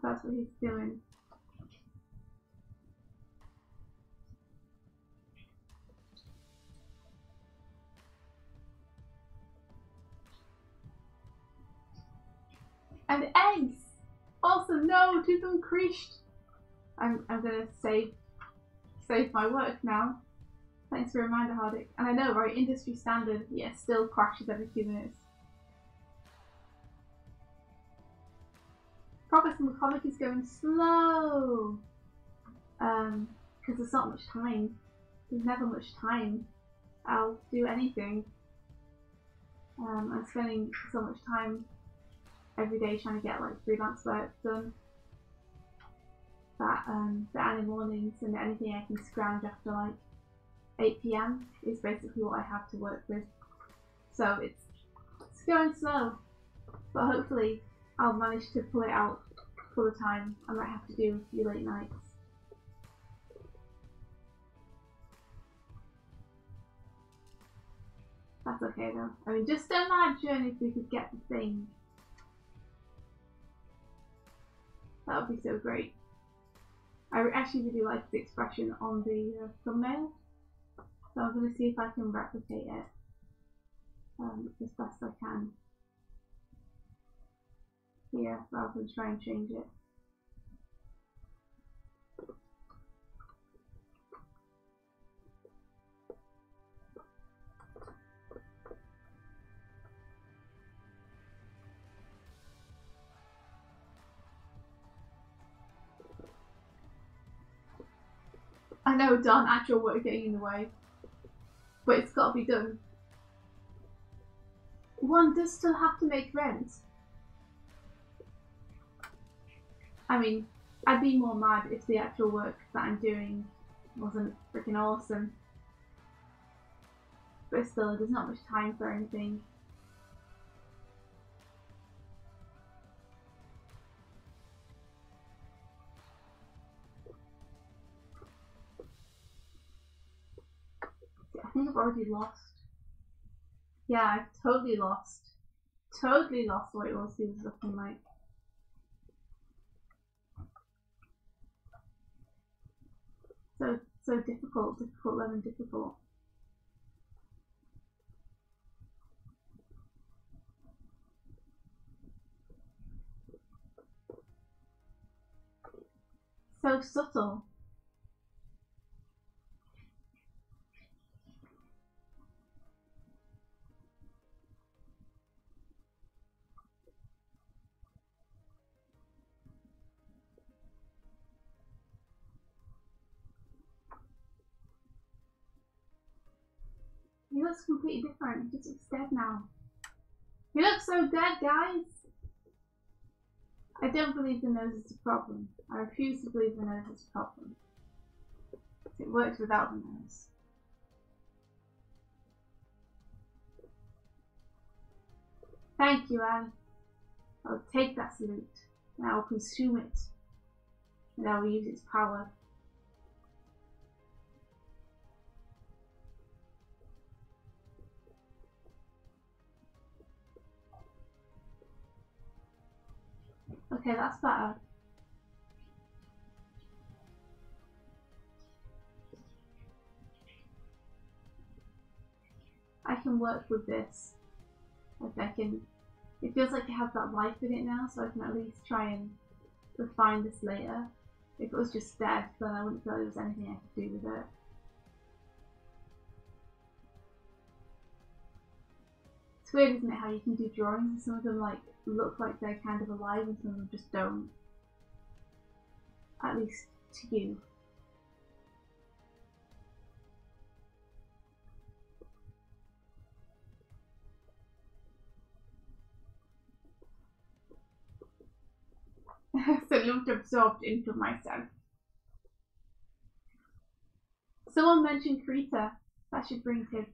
That's what he's doing. And eggs! Also, no, tooth uncreased. I'm gonna save my work now. Thanks for a reminder, Hardick. And I know, right? Industry standard, yeah, still crashes every few minutes. Progress in the comic is going slow. Because there's not much time. There's never much time. I'll do anything. I'm spending so much time every day trying to get like freelance work done. That the early mornings and anything I can scrounge after like 8 PM is basically what I have to work with. So it's going slow, but hopefully I'll manage to pull it out for the time. I might have to do a few late nights. That's okay though. I mean, just imagine if we could get the thing. That would be so great. I actually really like the expression on the thumbnail, so I'm going to see if I can replicate it as best I can here, rather than try and change it. I know, darn actual work getting in the way, but it's got to be done. One does still have to make rent. I mean, I'd be more mad if the actual work that I'm doing wasn't freaking awesome. But still, there's not much time for anything. I think I've already lost. Yeah, I've totally lost. Totally lost what it was he was looking like. So difficult, learning difficult. So subtle. He looks completely different. He just looks dead now. He looks so dead, guys! I don't believe the nose is a problem. I refuse to believe the nose is a problem. It works without the nose. Thank you, Anne. I'll take that salute, and I will consume it, and I will use its power. Okay, that's better. I can work with this. Like it feels like it has that life in it now, so I can at least try and refine this later. If it was just dead, then I wouldn't feel there was anything I could do with it. It's weird, isn't it, how you can do drawings and some of them like look like they're kind of alive and some of them just don't. At least to you. not absorbed into myself. Someone mentioned Krita. That should bring Tib.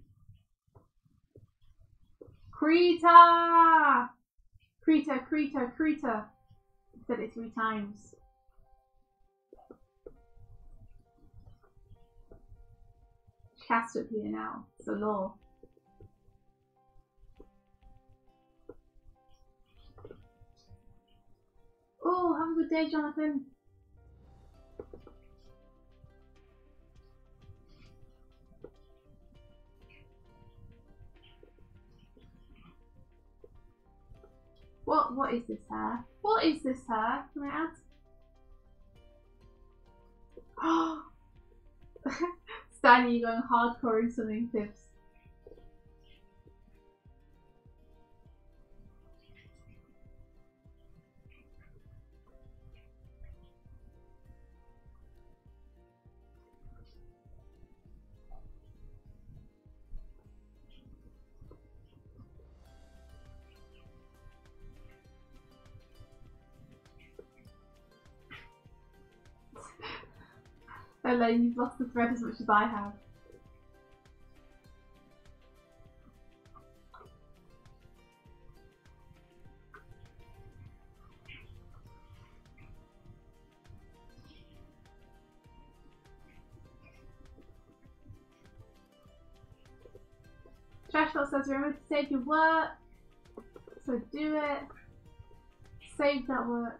Krita! Krita, Krita, Krita. I said it 3 times. She has to appear now. It's the law. Oh, have a good day, Jonathan. What is this hair? What is this hair? Can I ask? Oh, Stanley, you're going hardcore in something tips. Hello, you've lost the thread as much as I have. Trashbot says remember to save your work. So do it. Save that work.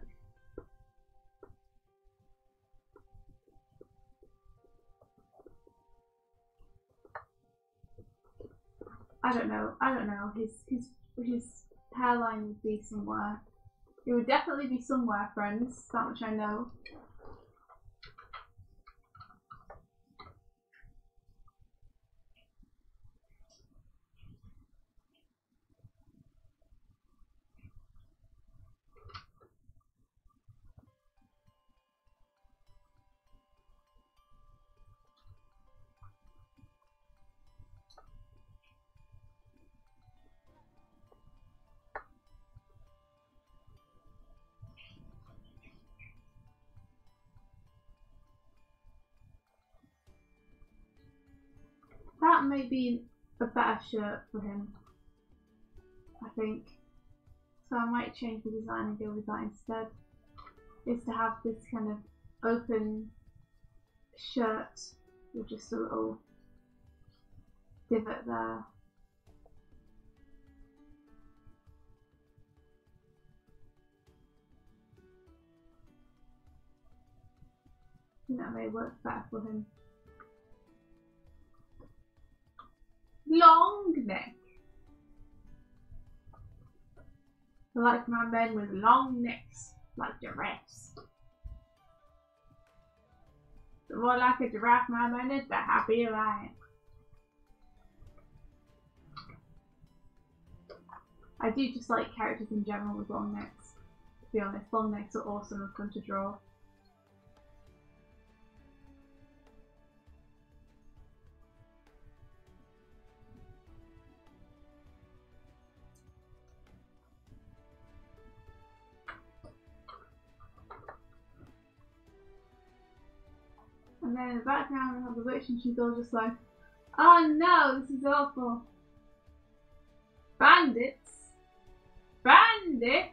I don't know. His hairline would be somewhere. It would definitely be somewhere, friends. That much I know. That may be a better shirt for him, I think. So I might change the design and go with that instead. Is to have this kind of open shirt with just a little divot there. I think that may work better for him. Long neck. I like my men with long necks, like giraffes. The more like a giraffe my man is, the happier I am. I do just like characters in general with long necks. To be honest, long necks are awesome and fun to draw. And then in the background we have the witch and she's all just like, oh no, this is awful. Bandits? Bandits?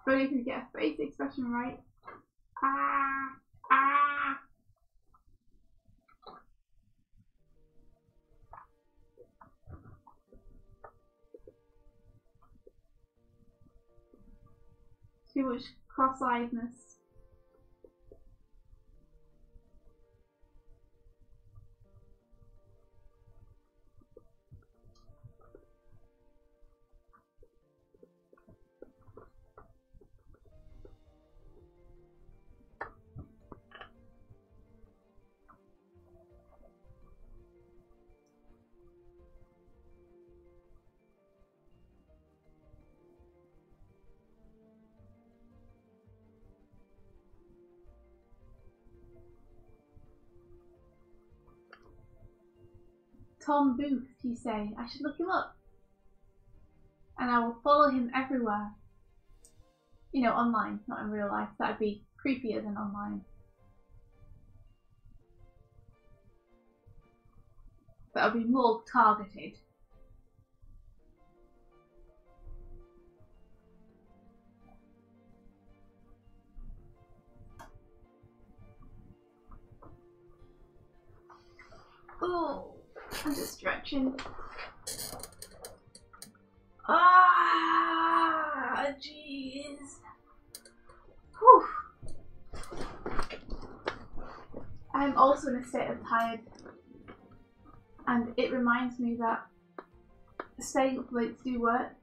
But if you get a face expression right. Ah, ah. Too much cross-eyedness. Tom Booth, you say. I should look him up. And I will follow him everywhere. You know, online, not in real life. That'd be creepier than online. That would be more targeted. Oh, I'm just stretching. Ah, jeez. Whew. I'm also in a state of tired, and it reminds me that staying up late to do work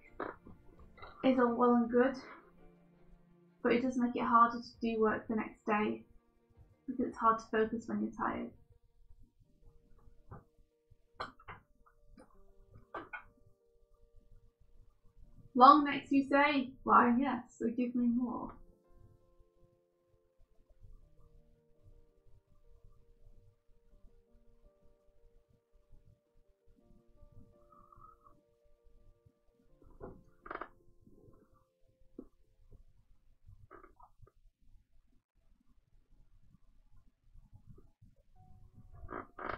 is all well and good, but it does make it harder to do work the next day because it's hard to focus when you're tired. Long nights, you say? Why, yes, so give me more.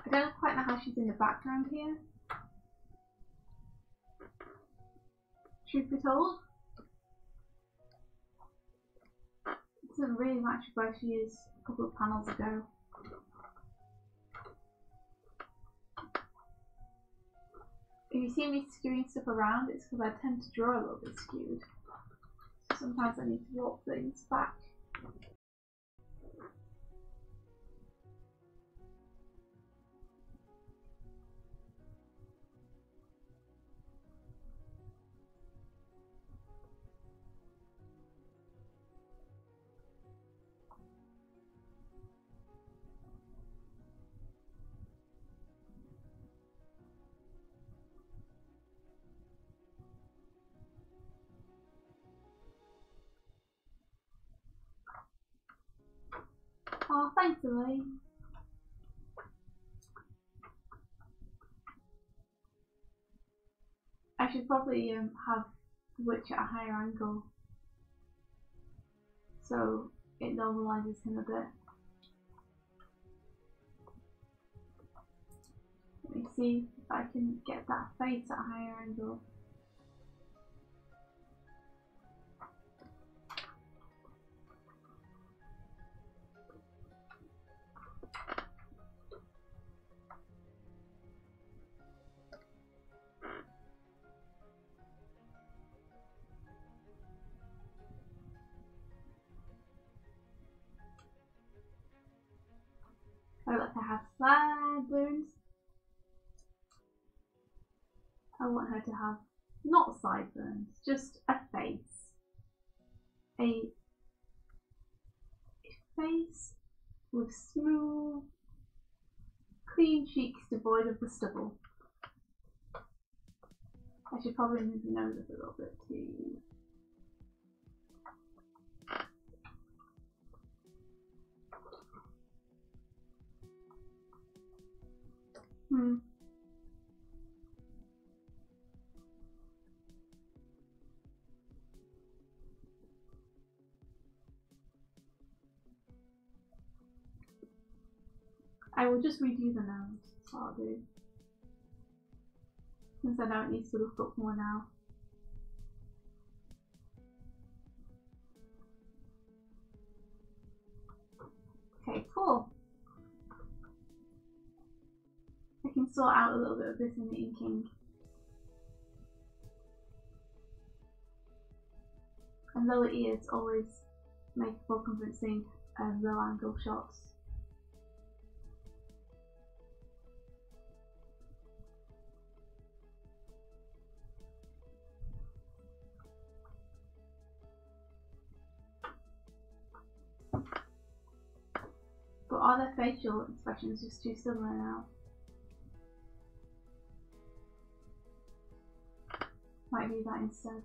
I don't quite know how she's in the background here. Truth be told, it doesn't really match where she is a couple of panels ago. If you see me skewing stuff around, it's because I tend to draw a little bit skewed. So sometimes I need to warp things back. Oh, thanks, Elaine. I should probably have the witch at a higher angle so it normalizes him a bit. Let me see if I can get that face at a higher angle. I like to have sideburns. I want her to have not sideburns, just a face. A face with smooth, clean cheeks devoid of the stubble. I should probably move the nose up a little bit too. I will just redo the nose, that's what I'll do. Since I know it needs to look up more now. Okay, cool. I can sort out a little bit of this in the inking. And lower ears always make more convincing low angle shots. But are their facial expressions just too similar now? Might do that instead.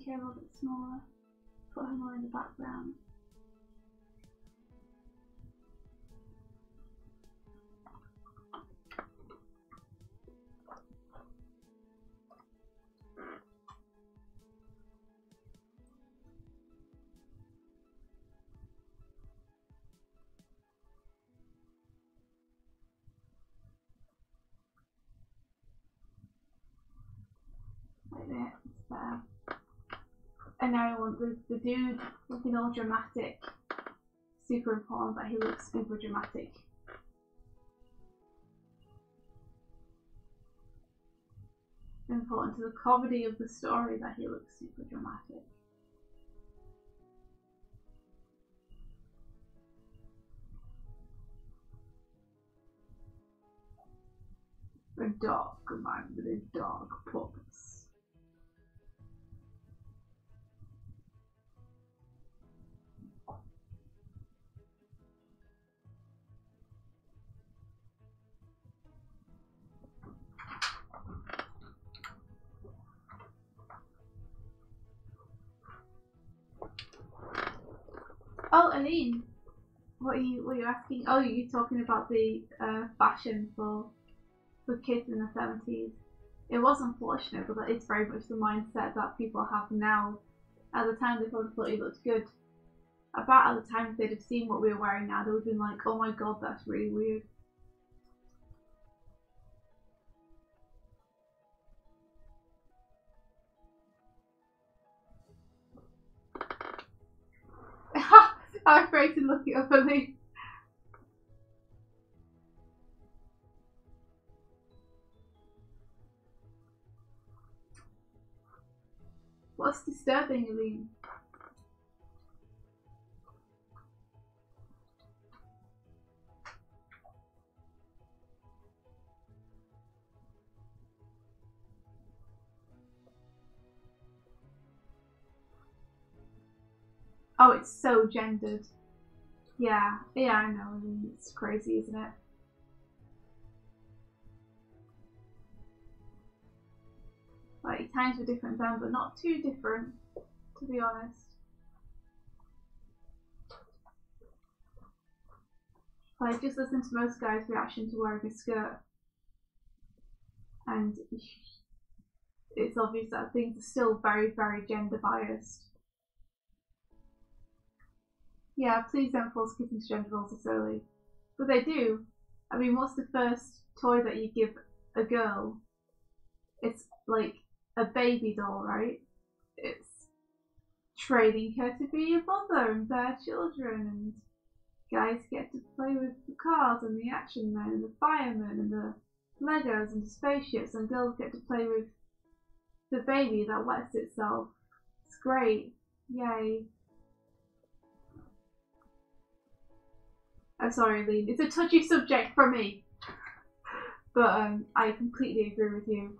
her a little bit smaller. Put her more in the background. Like that, it's better. And now I want the dude looking all dramatic. Super important that he looks super dramatic. Important to the comedy of the story that he looks super dramatic. A dog, man with a dog purpose. Oh, Aline, what are you asking? Oh, you're talking about the fashion for kids in the 70s. It was unfortunate, but it's very much the mindset that people have now. At the time, they probably thought it looked good. About at the time, if they'd have seen what we were wearing now, they would have been like, oh my god, that's really weird. I'm afraid to look it up, Aline. What's disturbing, Aline? Oh, it's so gendered. Yeah, I know. I mean, it's crazy, isn't it? Like, times were different then, but not too different, to be honest. Like, just listen to most guys' reaction to wearing a skirt. And it's obvious that things are still very, very gender biased. Yeah, please don't force kids into gender roles so early. But they do. I mean, what's the first toy that you give a girl? It's like a baby doll, right? It's training her to be a mother and bear children, and guys get to play with the cars and the action men and the firemen and the Legos and the spaceships, and girls get to play with the baby that wets itself. It's great. Yay. I'm sorry, Aline. It's a touchy subject for me. But I completely agree with you.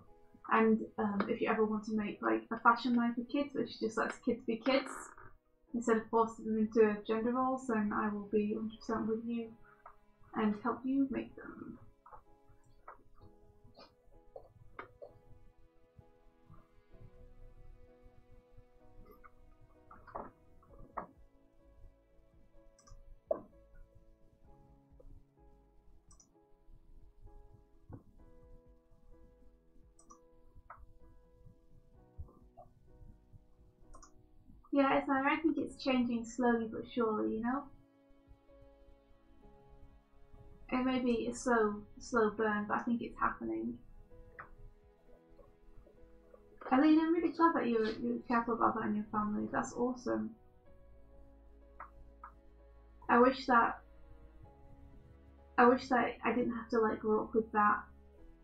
And if you ever want to make like a fashion line for kids, which just lets kids be kids, instead of forcing them into gender roles, then I will be 100% with you and help you make them. Yeah, it's like, I think it's changing slowly but surely, you know? It may be a slow burn, but I think it's happening. Aline, I'm really glad that you're careful about that in your family. That's awesome. I wish that I didn't have to like grow up with that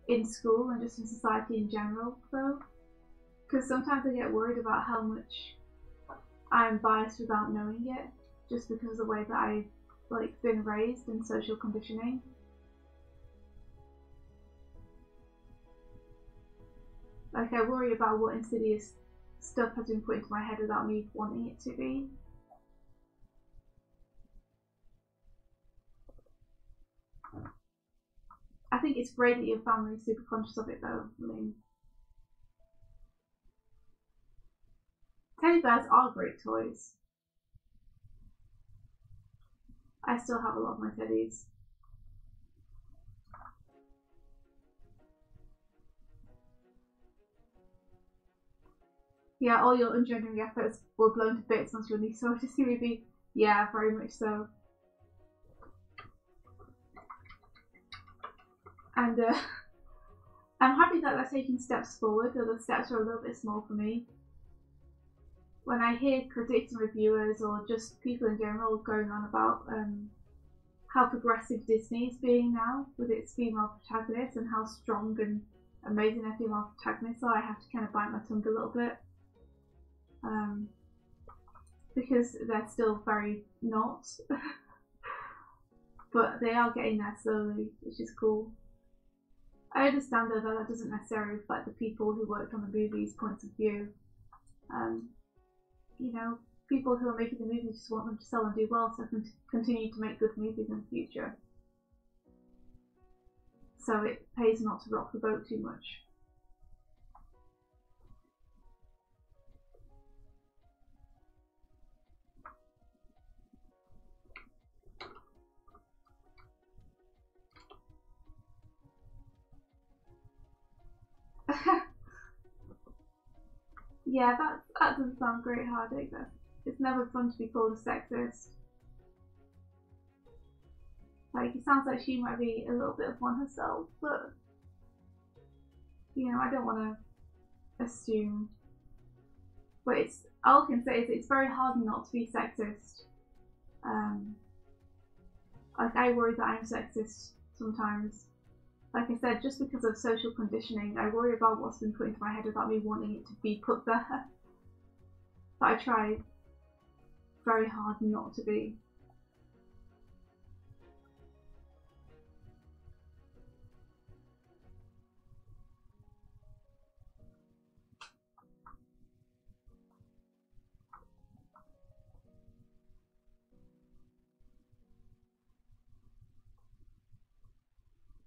in school and just in society in general, though. Because sometimes I get worried about how much I'm biased without knowing it, just because of the way that I've like been raised in social conditioning. Like, I worry about what insidious stuff has been put into my head without me wanting it to be. I think it's great that your family's super conscious of it, though. I mean, Teddy bears are great toys. I still have a lot of my teddies. Yeah, all your engineering efforts were blown to bits once your niece saw to see me. Yeah, very much so. And I'm happy that they're taking steps forward, though the steps are a little bit small for me. When I hear critics and reviewers or just people in general going on about how progressive Disney is being now with its female protagonists and how strong and amazing their female protagonists are, I have to kind of bite my tongue a little bit. Because they're still very not. But they are getting there slowly, which is cool. I understand though that doesn't necessarily reflect the people who worked on the movie's points of view. You know, people who are making the movies just want them to sell and do well so they can continue to make good movies in the future. So it pays not to rock the boat too much. Yeah, that doesn't sound great, Hardik. It's never fun to be called a sexist. Like, it sounds like she might be a little bit of one herself, but you know, I don't want to assume. But all I can say is it's very hard not to be sexist. Like, I worry that I'm sexist sometimes. Like I said, just because of social conditioning, I worry about what's been put into my head about me wanting it to be put there. But I try very hard not to be.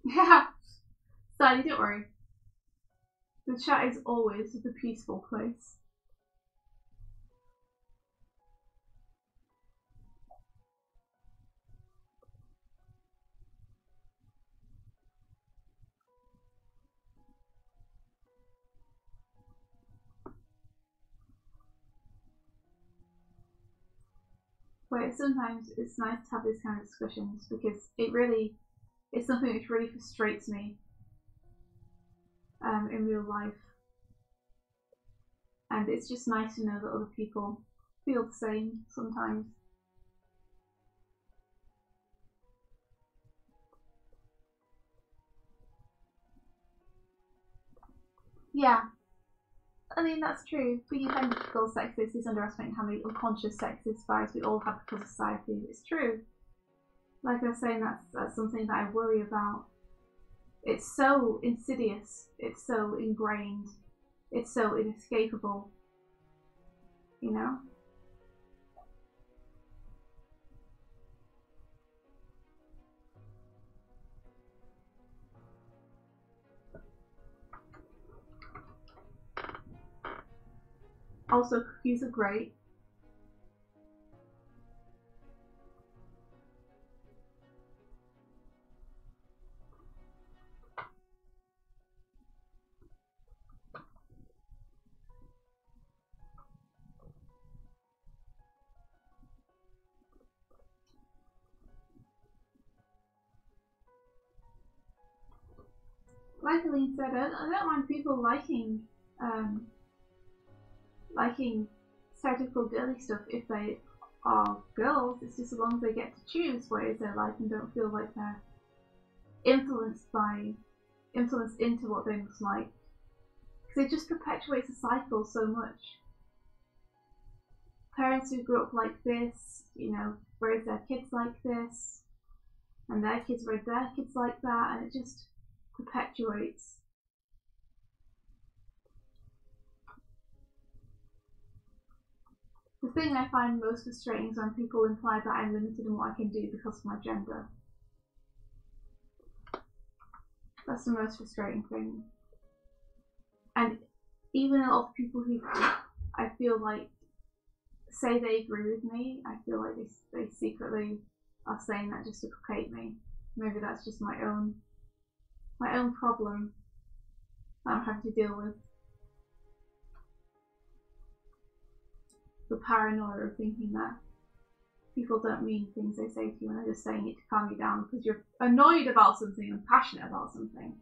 Yeah, Sally, don't worry. The chat is always the peaceful place. But sometimes it's nice to have these kind of discussions because it's something which really frustrates me in real life. And it's just nice to know that other people feel the same sometimes. Yeah, I mean, that's true. Being offended to feel sexist is underestimating how many unconscious sexist bias we all have because of society. It's true. Like I was saying, that's something that I worry about. It's so insidious. It's so ingrained. It's so inescapable. You know? Also, cookies are great. Like Aline said, I don't mind people liking stereotypical girly stuff if they are girls. It's just as long as they get to choose what it is they like and don't feel like they're influenced into what they must like. Because it just perpetuates the cycle so much. Parents who grew up like this, you know, raise their kids like this, and their kids raise their kids like that, and it just perpetuates. The thing I find most frustrating is when people imply that I'm limited in what I can do because of my gender. That's the most frustrating thing. And even a lot of people who I feel like say they agree with me, I feel like they secretly are saying that just to placate me. Maybe that's just my own problem that I'm having to deal with. The paranoia of thinking that people don't mean things they say to you and they're just saying it to calm you down because you're annoyed about something and passionate about something.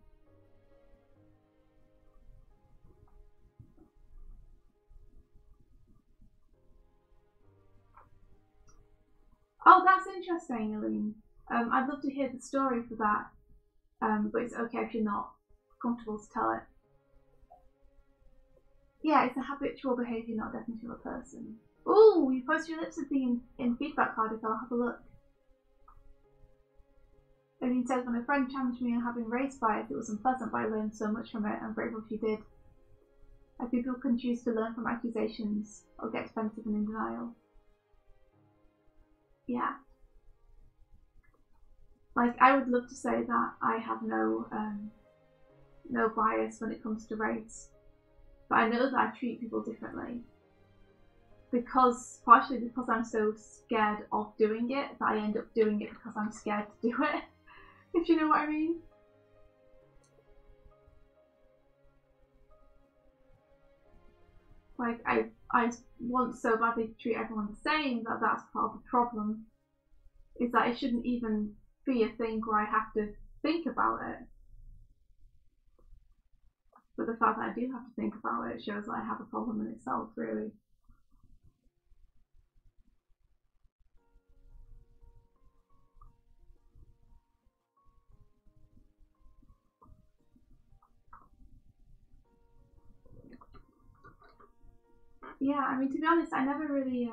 Oh, that's interesting, Aline. I'd love to hear the story for that, but it's okay if you're not comfortable to tell it. Yeah, it's a habitual behaviour, not a definition of a person. Ooh, you posted your lipstick thing in feedback card, if I'll have a look. Aline says, when a friend challenged me on having race bias, it was unpleasant, but I learned so much from it. I'm grateful she did. I think people can choose to learn from accusations or get defensive and in denial. Yeah. Like, I would love to say that I have no bias when it comes to race, but I know that I treat people differently partially because I'm so scared of doing it that I end up doing it because I'm scared to do it. If you know what I mean. Like, I want so badly to treat everyone the same that that's part of the problem, is that it shouldn't even be a thing where I have to think about it. But the fact that I do have to think about it shows that I have a problem in itself, really. Yeah, I mean, to be honest, I never really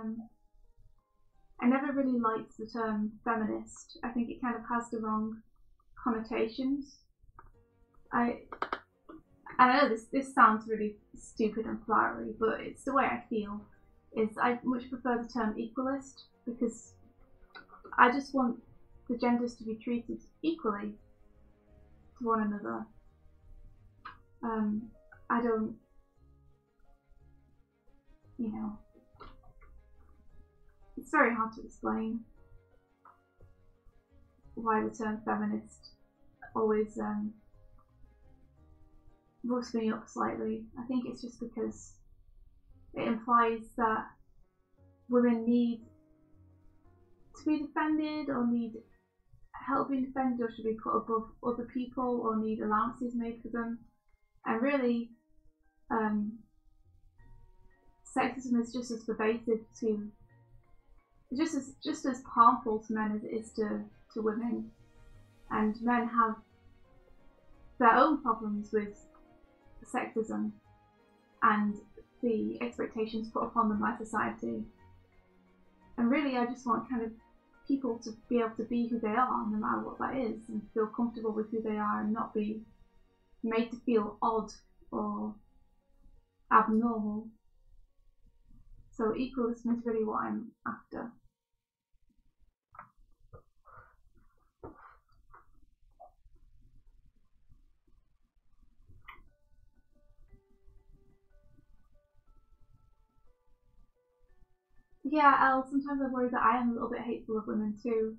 liked the term feminist. I think it kind of has the wrong connotations. I know this sounds really stupid and flowery, but it's the way I feel. I much prefer the term equalist, because I just want the genders to be treated equally to one another. I don't, it's very hard to explain why the term feminist always roughs me up slightly. I think it's just because it implies that women need to be defended, or need help being defended, or should be put above other people, or need allowances made for them. And really, sexism is just as pervasive just as harmful to men as it is to women. And men have their own problems with sexism and the expectations put upon them by society. And really, I just want kind of people to be able to be who they are, no matter what that is, and feel comfortable with who they are, and not be made to feel odd or abnormal. So equalism is really what I'm after. Yeah, Elle, sometimes I worry that I am a little bit hateful of women too,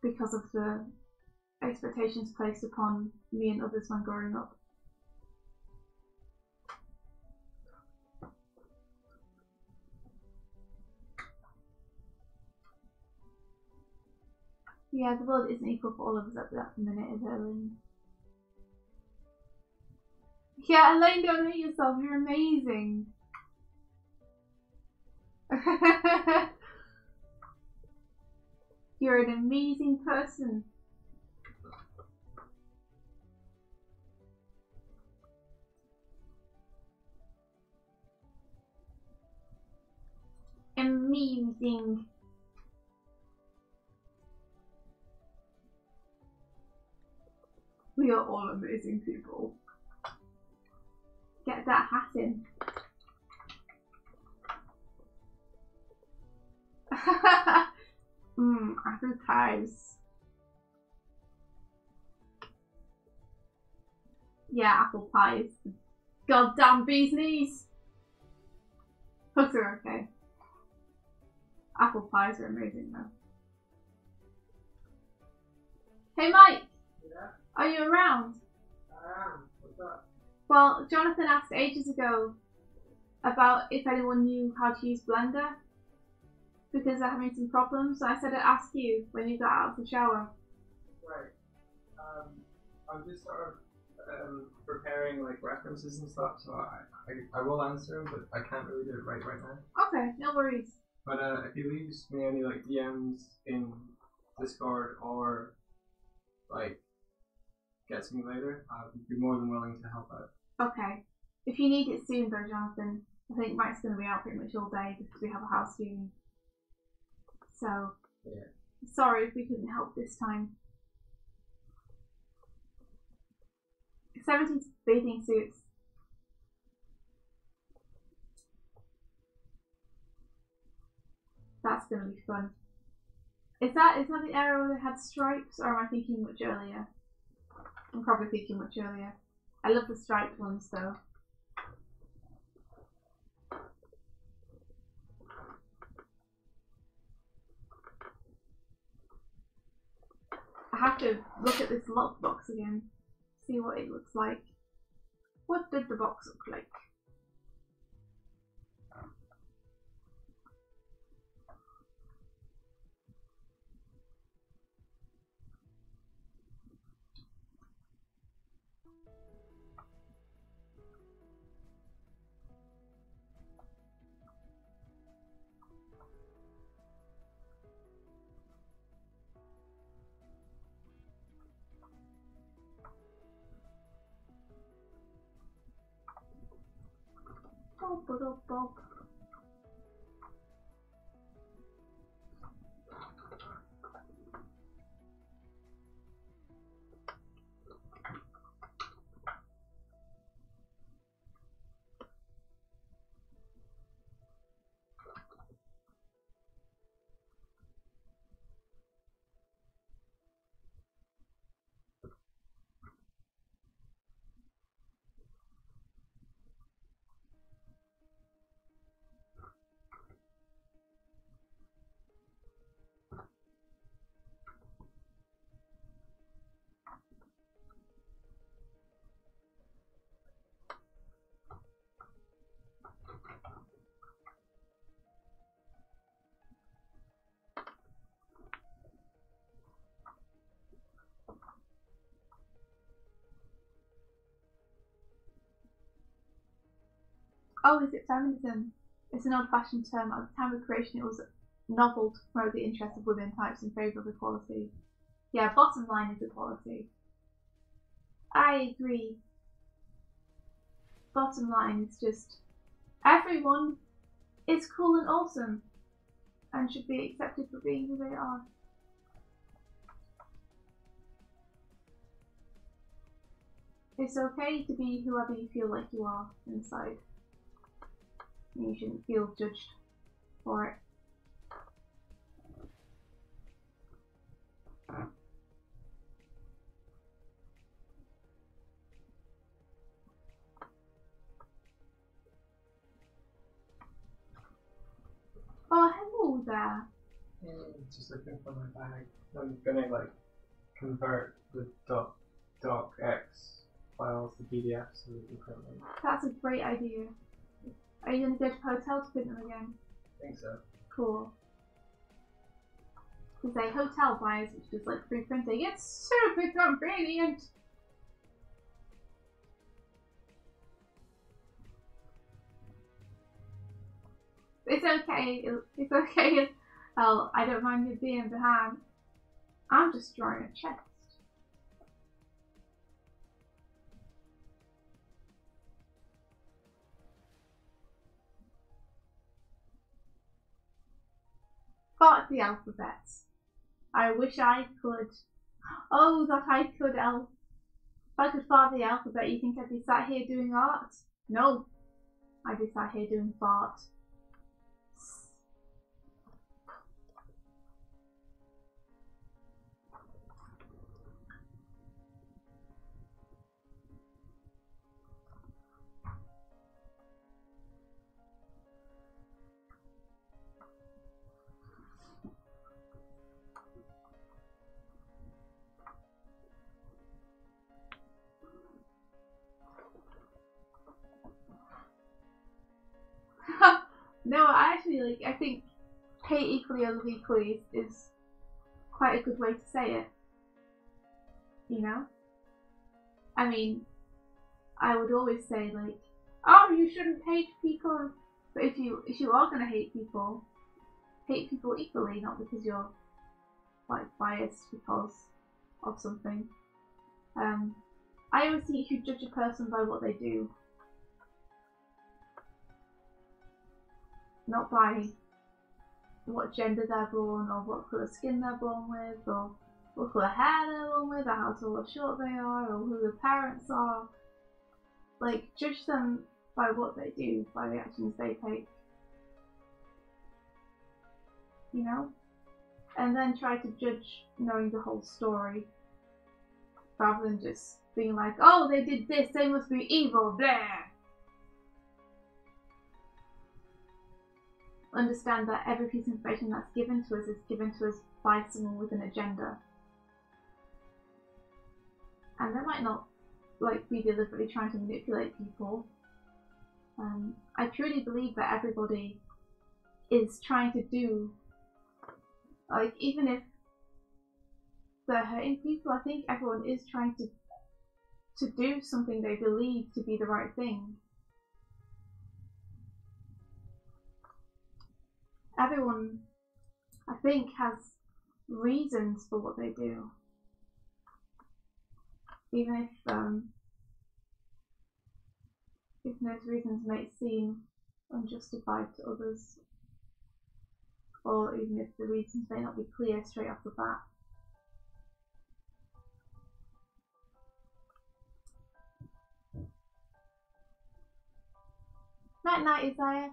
because of the expectations placed upon me and others when growing up. Yeah, the world isn't equal for all of us at that minute, is it, Elaine? Yeah, Elaine, don't hate yourself, you're amazing. You're an amazing person. Amazing. We are all amazing people. Get that hat in. Apple pies. Yeah, apple pies. Goddamn bee's knees. Bugs are okay. Apple pies are amazing though. Hey Mike! Yeah? Are you around? I am. What's up? Well, Jonathan asked ages ago about if anyone knew how to use Blender because they're having some problems. So I said I'd ask you when you got out of the shower. Right. I'm just sort of preparing like references and stuff, so I will answer them, but I can't really do it right now. Okay, no worries. But if he leaves me any like DMs in Discord or like gets me later, I'll be more than willing to help out. Okay. If you need it soon though, Jonathan, I think Mike's going to be out pretty much all day because we have a house viewing. So, yeah. Sorry if we couldn't help this time. 70 bathing suits. That's going to be fun. Is that the area where they had stripes, or am I thinking much earlier? I'm probably thinking much earlier. I love the striped ones though. I have to look at this lockbox again, see what it looks like. What did the box look like? Bob. Oh, is it feminism? It's an old-fashioned term. At the time of creation, it was novel to promote the interests of women types in favour of equality. Yeah, bottom line is equality. I agree. Bottom line is just everyone is cool and awesome and should be accepted for being who they are. It's okay to be whoever you feel like you are inside. You shouldn't feel judged for it. Oh, hello there. Just looking for my bag. I'm gonna like convert the docx files to PDF so we can print them. That's a great idea. Are you going to go to hotel to print them again? I think so. Cool. Because a hotel buys, which is like free printing. It's super convenient! It's okay. It's okay. Well, I don't mind you being behind. I'm just drawing a chest. Fart the alphabet. I wish I could. Oh, that I could, If I could fart the alphabet, you think I'd be sat here doing art? No. I'd be sat here doing fart. No, I actually like. I think hate equally or love equally is quite a good way to say it. You know? I mean, I would always say like, oh, you shouldn't hate people. But if you are gonna hate people equally, not because you're like biased because of something. I always think you should judge a person by what they do, not by what gender they're born, or what colour skin they're born with, or what colour hair they're born with, or how tall or short they are, or who their parents are. Like, judge them by what they do, by the actions they take. You know? And then try to judge knowing the whole story, rather than just being like, oh, they did this, they must be evil, blah. Understand that every piece of information that's given to us is given to us by someone with an agenda. And they might not like be deliberately trying to manipulate people. I truly believe that everybody is trying to do, like, even if they're hurting people, I think everyone is trying to do something they believe to be the right thing. Everyone, I think, has reasons for what they do, even if those reasons may seem unjustified to others, or even if the reasons may not be clear straight off the bat. Night night, Isaiah.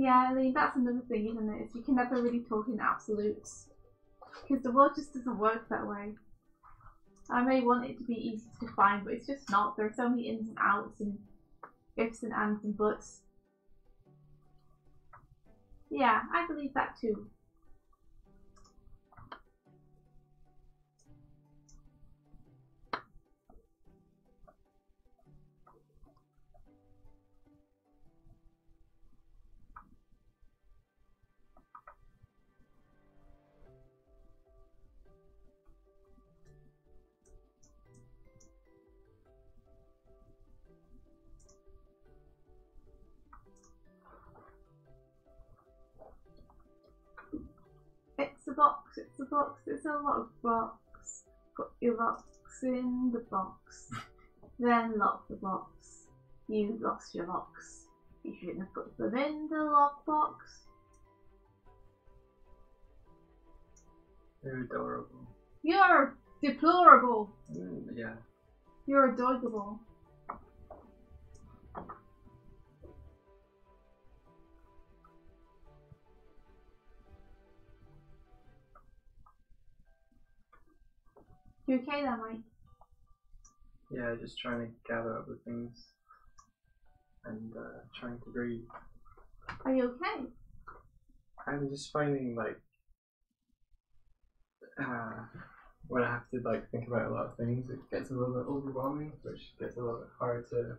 Yeah, I mean, that's another thing, isn't it? Is you can never really talk in absolutes, because the world just doesn't work that way. I may want it to be easy to define, but it's just not. There are so many ins and outs and ifs and ands and buts. Yeah, I believe that too. It's a box, it's a box, it's a lot of box. Put your box in the box, then lock the box. You lost your locks. You shouldn't have put them in the lockbox. They're adorable. You're deplorable. Yeah. You're adorable. You okay there, Mike? Yeah, just trying to gather up the things and trying to breathe. Are you okay? I'm just finding like when I have to like think about a lot of things, it gets a little bit overwhelming, which gets a little bit hard to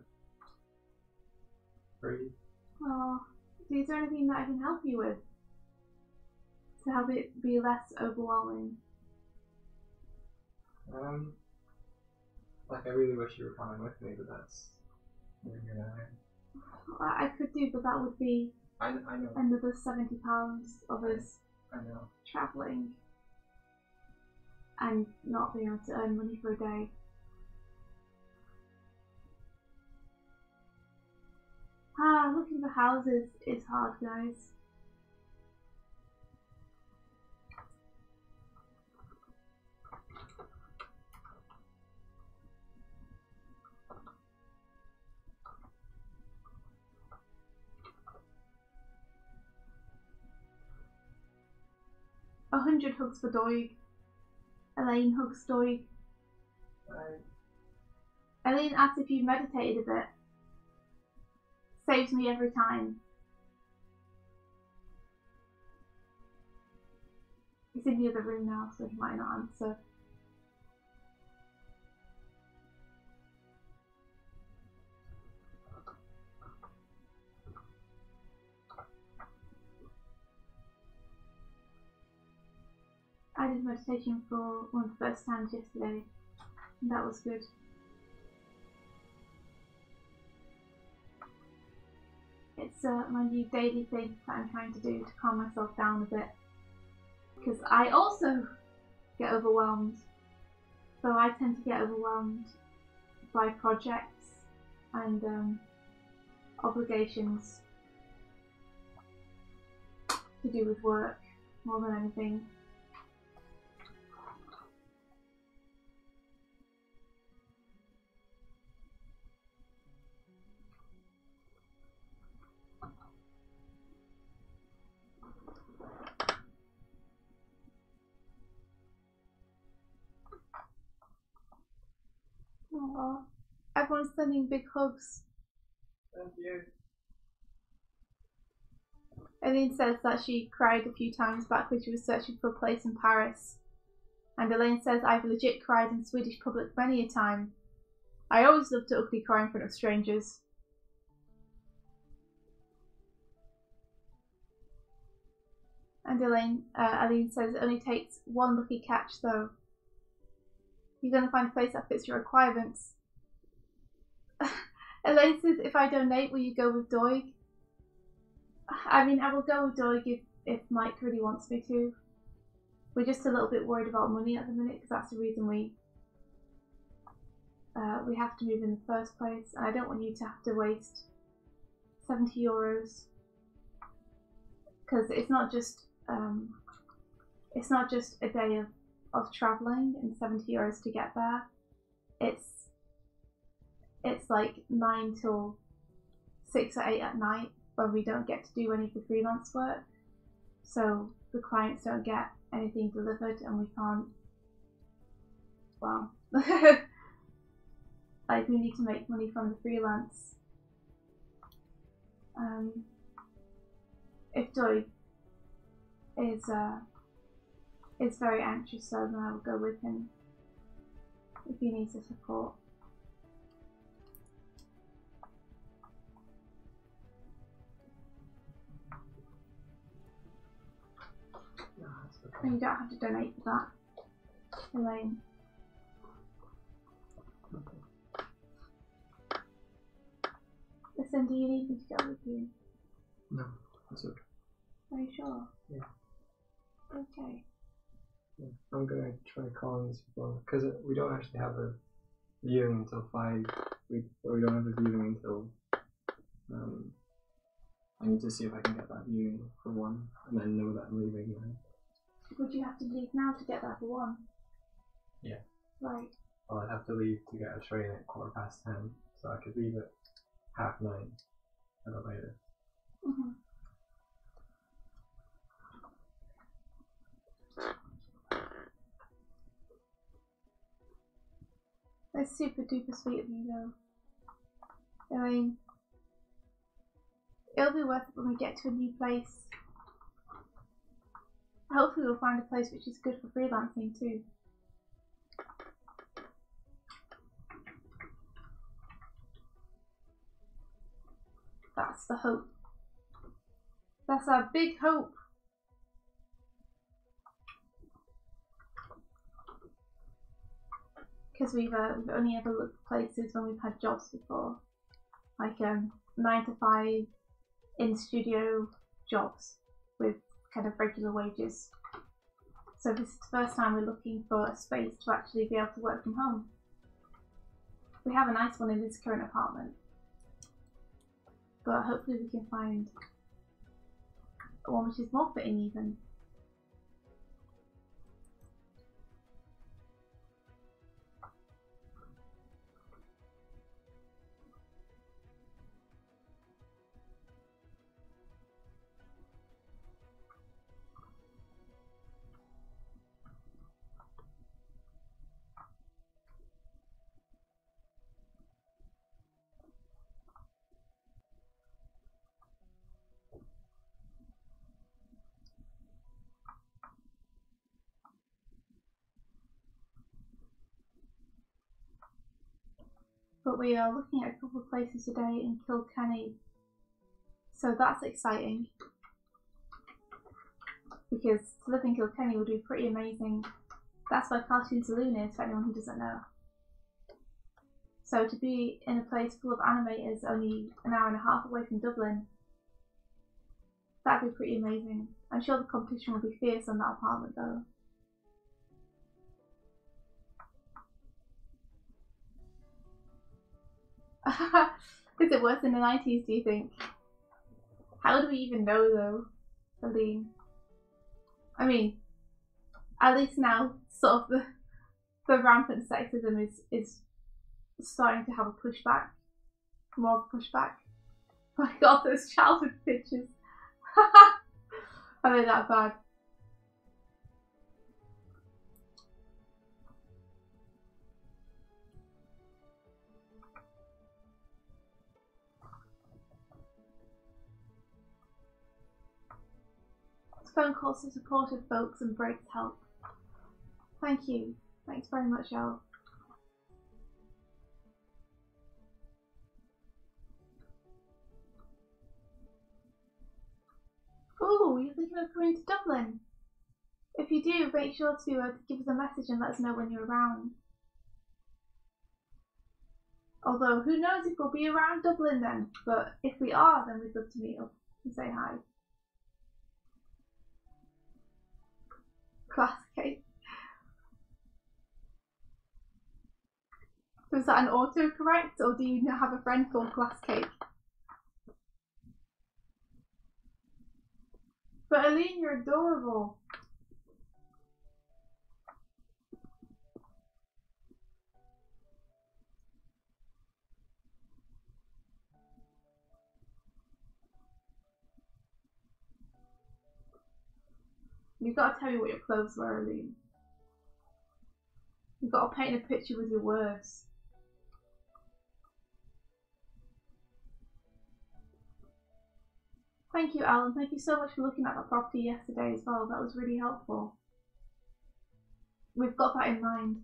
breathe. Oh, is there anything that I can help you with to help it be less overwhelming? Like I really wish you were coming with me, but that's neither here nor there. I could do, but that would be I know. another £70 of us I know. travelling and not being able to earn money for a day. Looking for houses is hard, guys. A 100 hugs for Doig. Elaine hugs Doig. Elaine asks if you've meditated a bit. saves me every time. He's in the other room now, so he might not answer. I did meditation for one of the first times yesterday, and that was good. It's my new daily thing that I'm trying to do to calm myself down a bit. Because I also get overwhelmed. So I tend to get overwhelmed by projects and obligations to do with work more than anything. Aww. Everyone's sending big hugs. Thank you. Elaine says that she cried a few times back when she was searching for a place in Paris. And Elaine says, I've legit cried in Swedish public many a time. I always love to ugly cry in front of strangers. And Elaine says it only takes one lucky catch though. You're going to find a place that fits your requirements. Elaine says, if I donate, will you go with Doig? I mean, I will go with Doig if Mike really wants me to. We're just a little bit worried about money at the minute because that's the reason we have to move in the first place. And I don't want you to have to waste €70 because it's not just a day of traveling and €70 to get there. It's like 9 till 6 or 8 at night when we don't get to do any of the freelance work. So the clients don't get anything delivered and we can't, well, like we need to make money from the freelance. If Doig is very anxious, so then I will go with him if he needs the support. And you don't have to donate for that, Elaine. Listen, do you need me to go with you? No, that's okay. Are you sure? Yeah. Okay. Yeah. I'm gonna try calling these people because we don't actually have a viewing until 5. We don't have a viewing until. I need to see if I can get that viewing for 1, and then know that I'm leaving now. Would you have to leave now to get that for 1? Yeah. Right. Well, I'd have to leave to get a train at 10:15, so I could leave at 9:30 at the latest. Mm-hmm. That's super duper sweet of you though. I mean, it'll be worth it when we get to a new place. Hopefully we'll find a place which is good for freelancing too. That's the hope. That's our big hope. Because we've only ever looked for places when we've had jobs before, like 9 to 5 in studio jobs with kind of regular wages. So this is the first time we're looking for a space to actually be able to work from home. We have a nice one in this current apartment, but hopefully we can find one which is more fitting even. but we are looking at a couple of places today in Kilkenny. So that's exciting. Because to live in Kilkenny would be pretty amazing. That's where Cartoon Saloon is, for anyone who doesn't know. So to be in a place full of animators only an hour and a half away from Dublin, that'd be pretty amazing. I'm sure the competition will be fierce on that apartment though. Is it worse in the 90s, do you think? How do we even know though, Aline? I mean, at least now sort of the rampant sexism is starting to have a pushback. More of a pushback. Oh my god, those childhood pictures. Are they that bad? Phone calls to supportive folks and breaks help. Thank you. Thanks very much, Elle. Oh, you're thinking of coming to Dublin? If you do, make sure to give us a message and let us know when you're around. Although, who knows if we'll be around Dublin then, but if we are, then we'd love to meet up and say hi. Class cake. Was that an autocorrect, or do you not have a friend called Glass Cake? But Aline, you're adorable. You've got to tell me what your clothes were, Aline. You've got to paint a picture with your words. Thank you, Alan. Thank you so much for looking at that property yesterday as well. That was really helpful. We've got that in mind.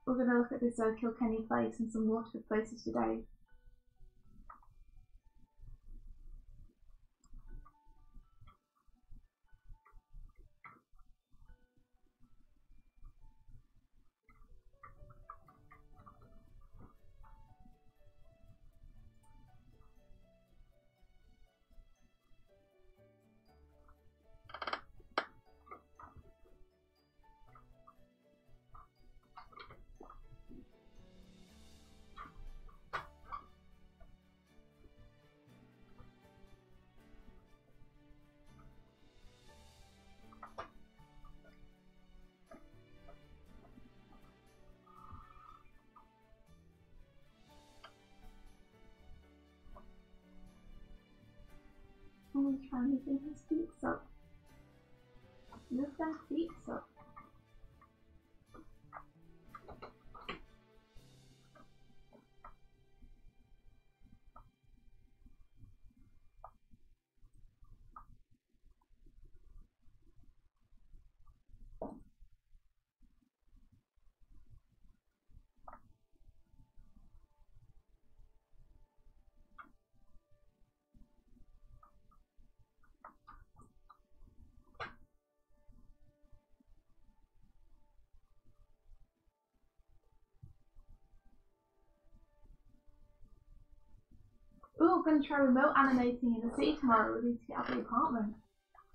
We're going to look at this Kilkenny place and some Waterford places today. I'm trying to move his feet up. Move their feet up. Ooh, I'm going to try remote animating in the city tomorrow. We need to get out of the apartment.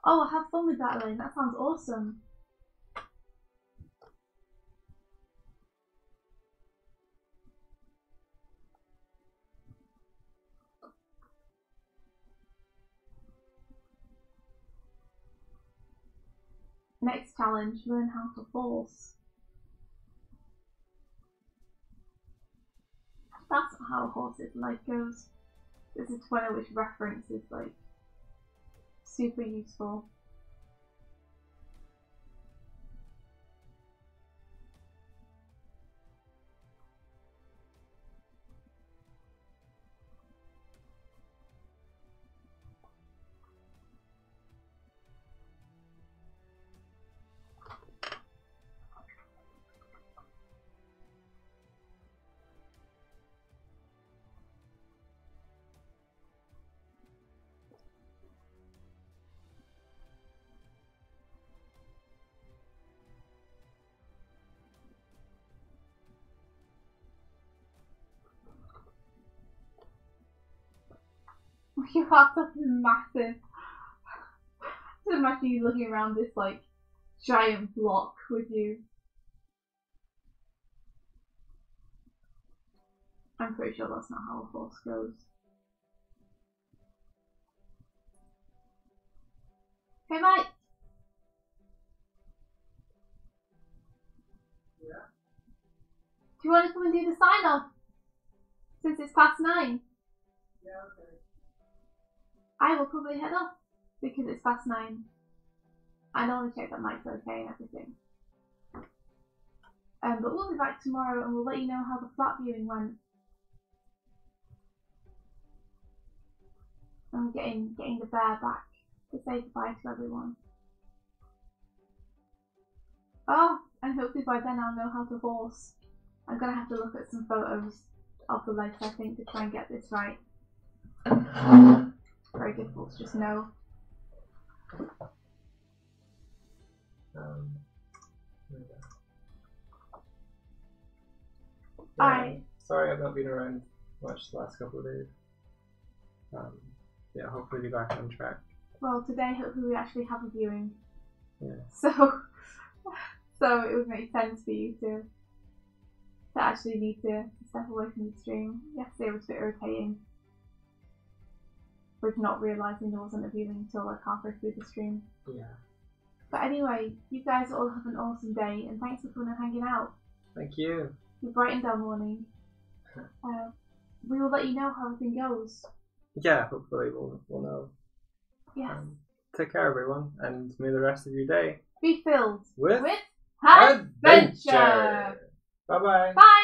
Oh, I'll have fun with that, Elaine. That sounds awesome. Next challenge, learn how to horse. That's how a horse's life goes. This is one of which reference is like super useful. Your heart's up massive. Just imagine you looking around this like giant block with you. I'm pretty sure that's not how a horse goes. Hey Mike! Yeah. Do you want to come and do the sign off? Since it's past 9. Yeah, okay. I will probably head off because it's past 9. I don't want to check that Mike's okay and everything. But we'll be back tomorrow and we'll let you know how the flat viewing went. And getting the bear back to say goodbye to everyone. Oh, and hopefully by then I'll know how to horse. I'm gonna have to look at some photos of the legs, I think, to try and get this right. It's very difficult to just know. Alright. Sorry I've not been around much the last couple of days. Yeah, hopefully be back on track. Well, today hopefully we actually have a viewing. Yeah. So it would make sense for you to actually need to step away from the stream. Yesterday was a bit irritating with not realising there wasn't a viewing until like halfway through the stream. Yeah. But anyway, you guys all have an awesome day and thanks for coming and hanging out. Thank you. You brightened our morning. We will let you know how everything goes. Yeah, hopefully we'll know. Yes. Take care everyone, and may the rest of your day be filled with adventure. Bye bye. Bye.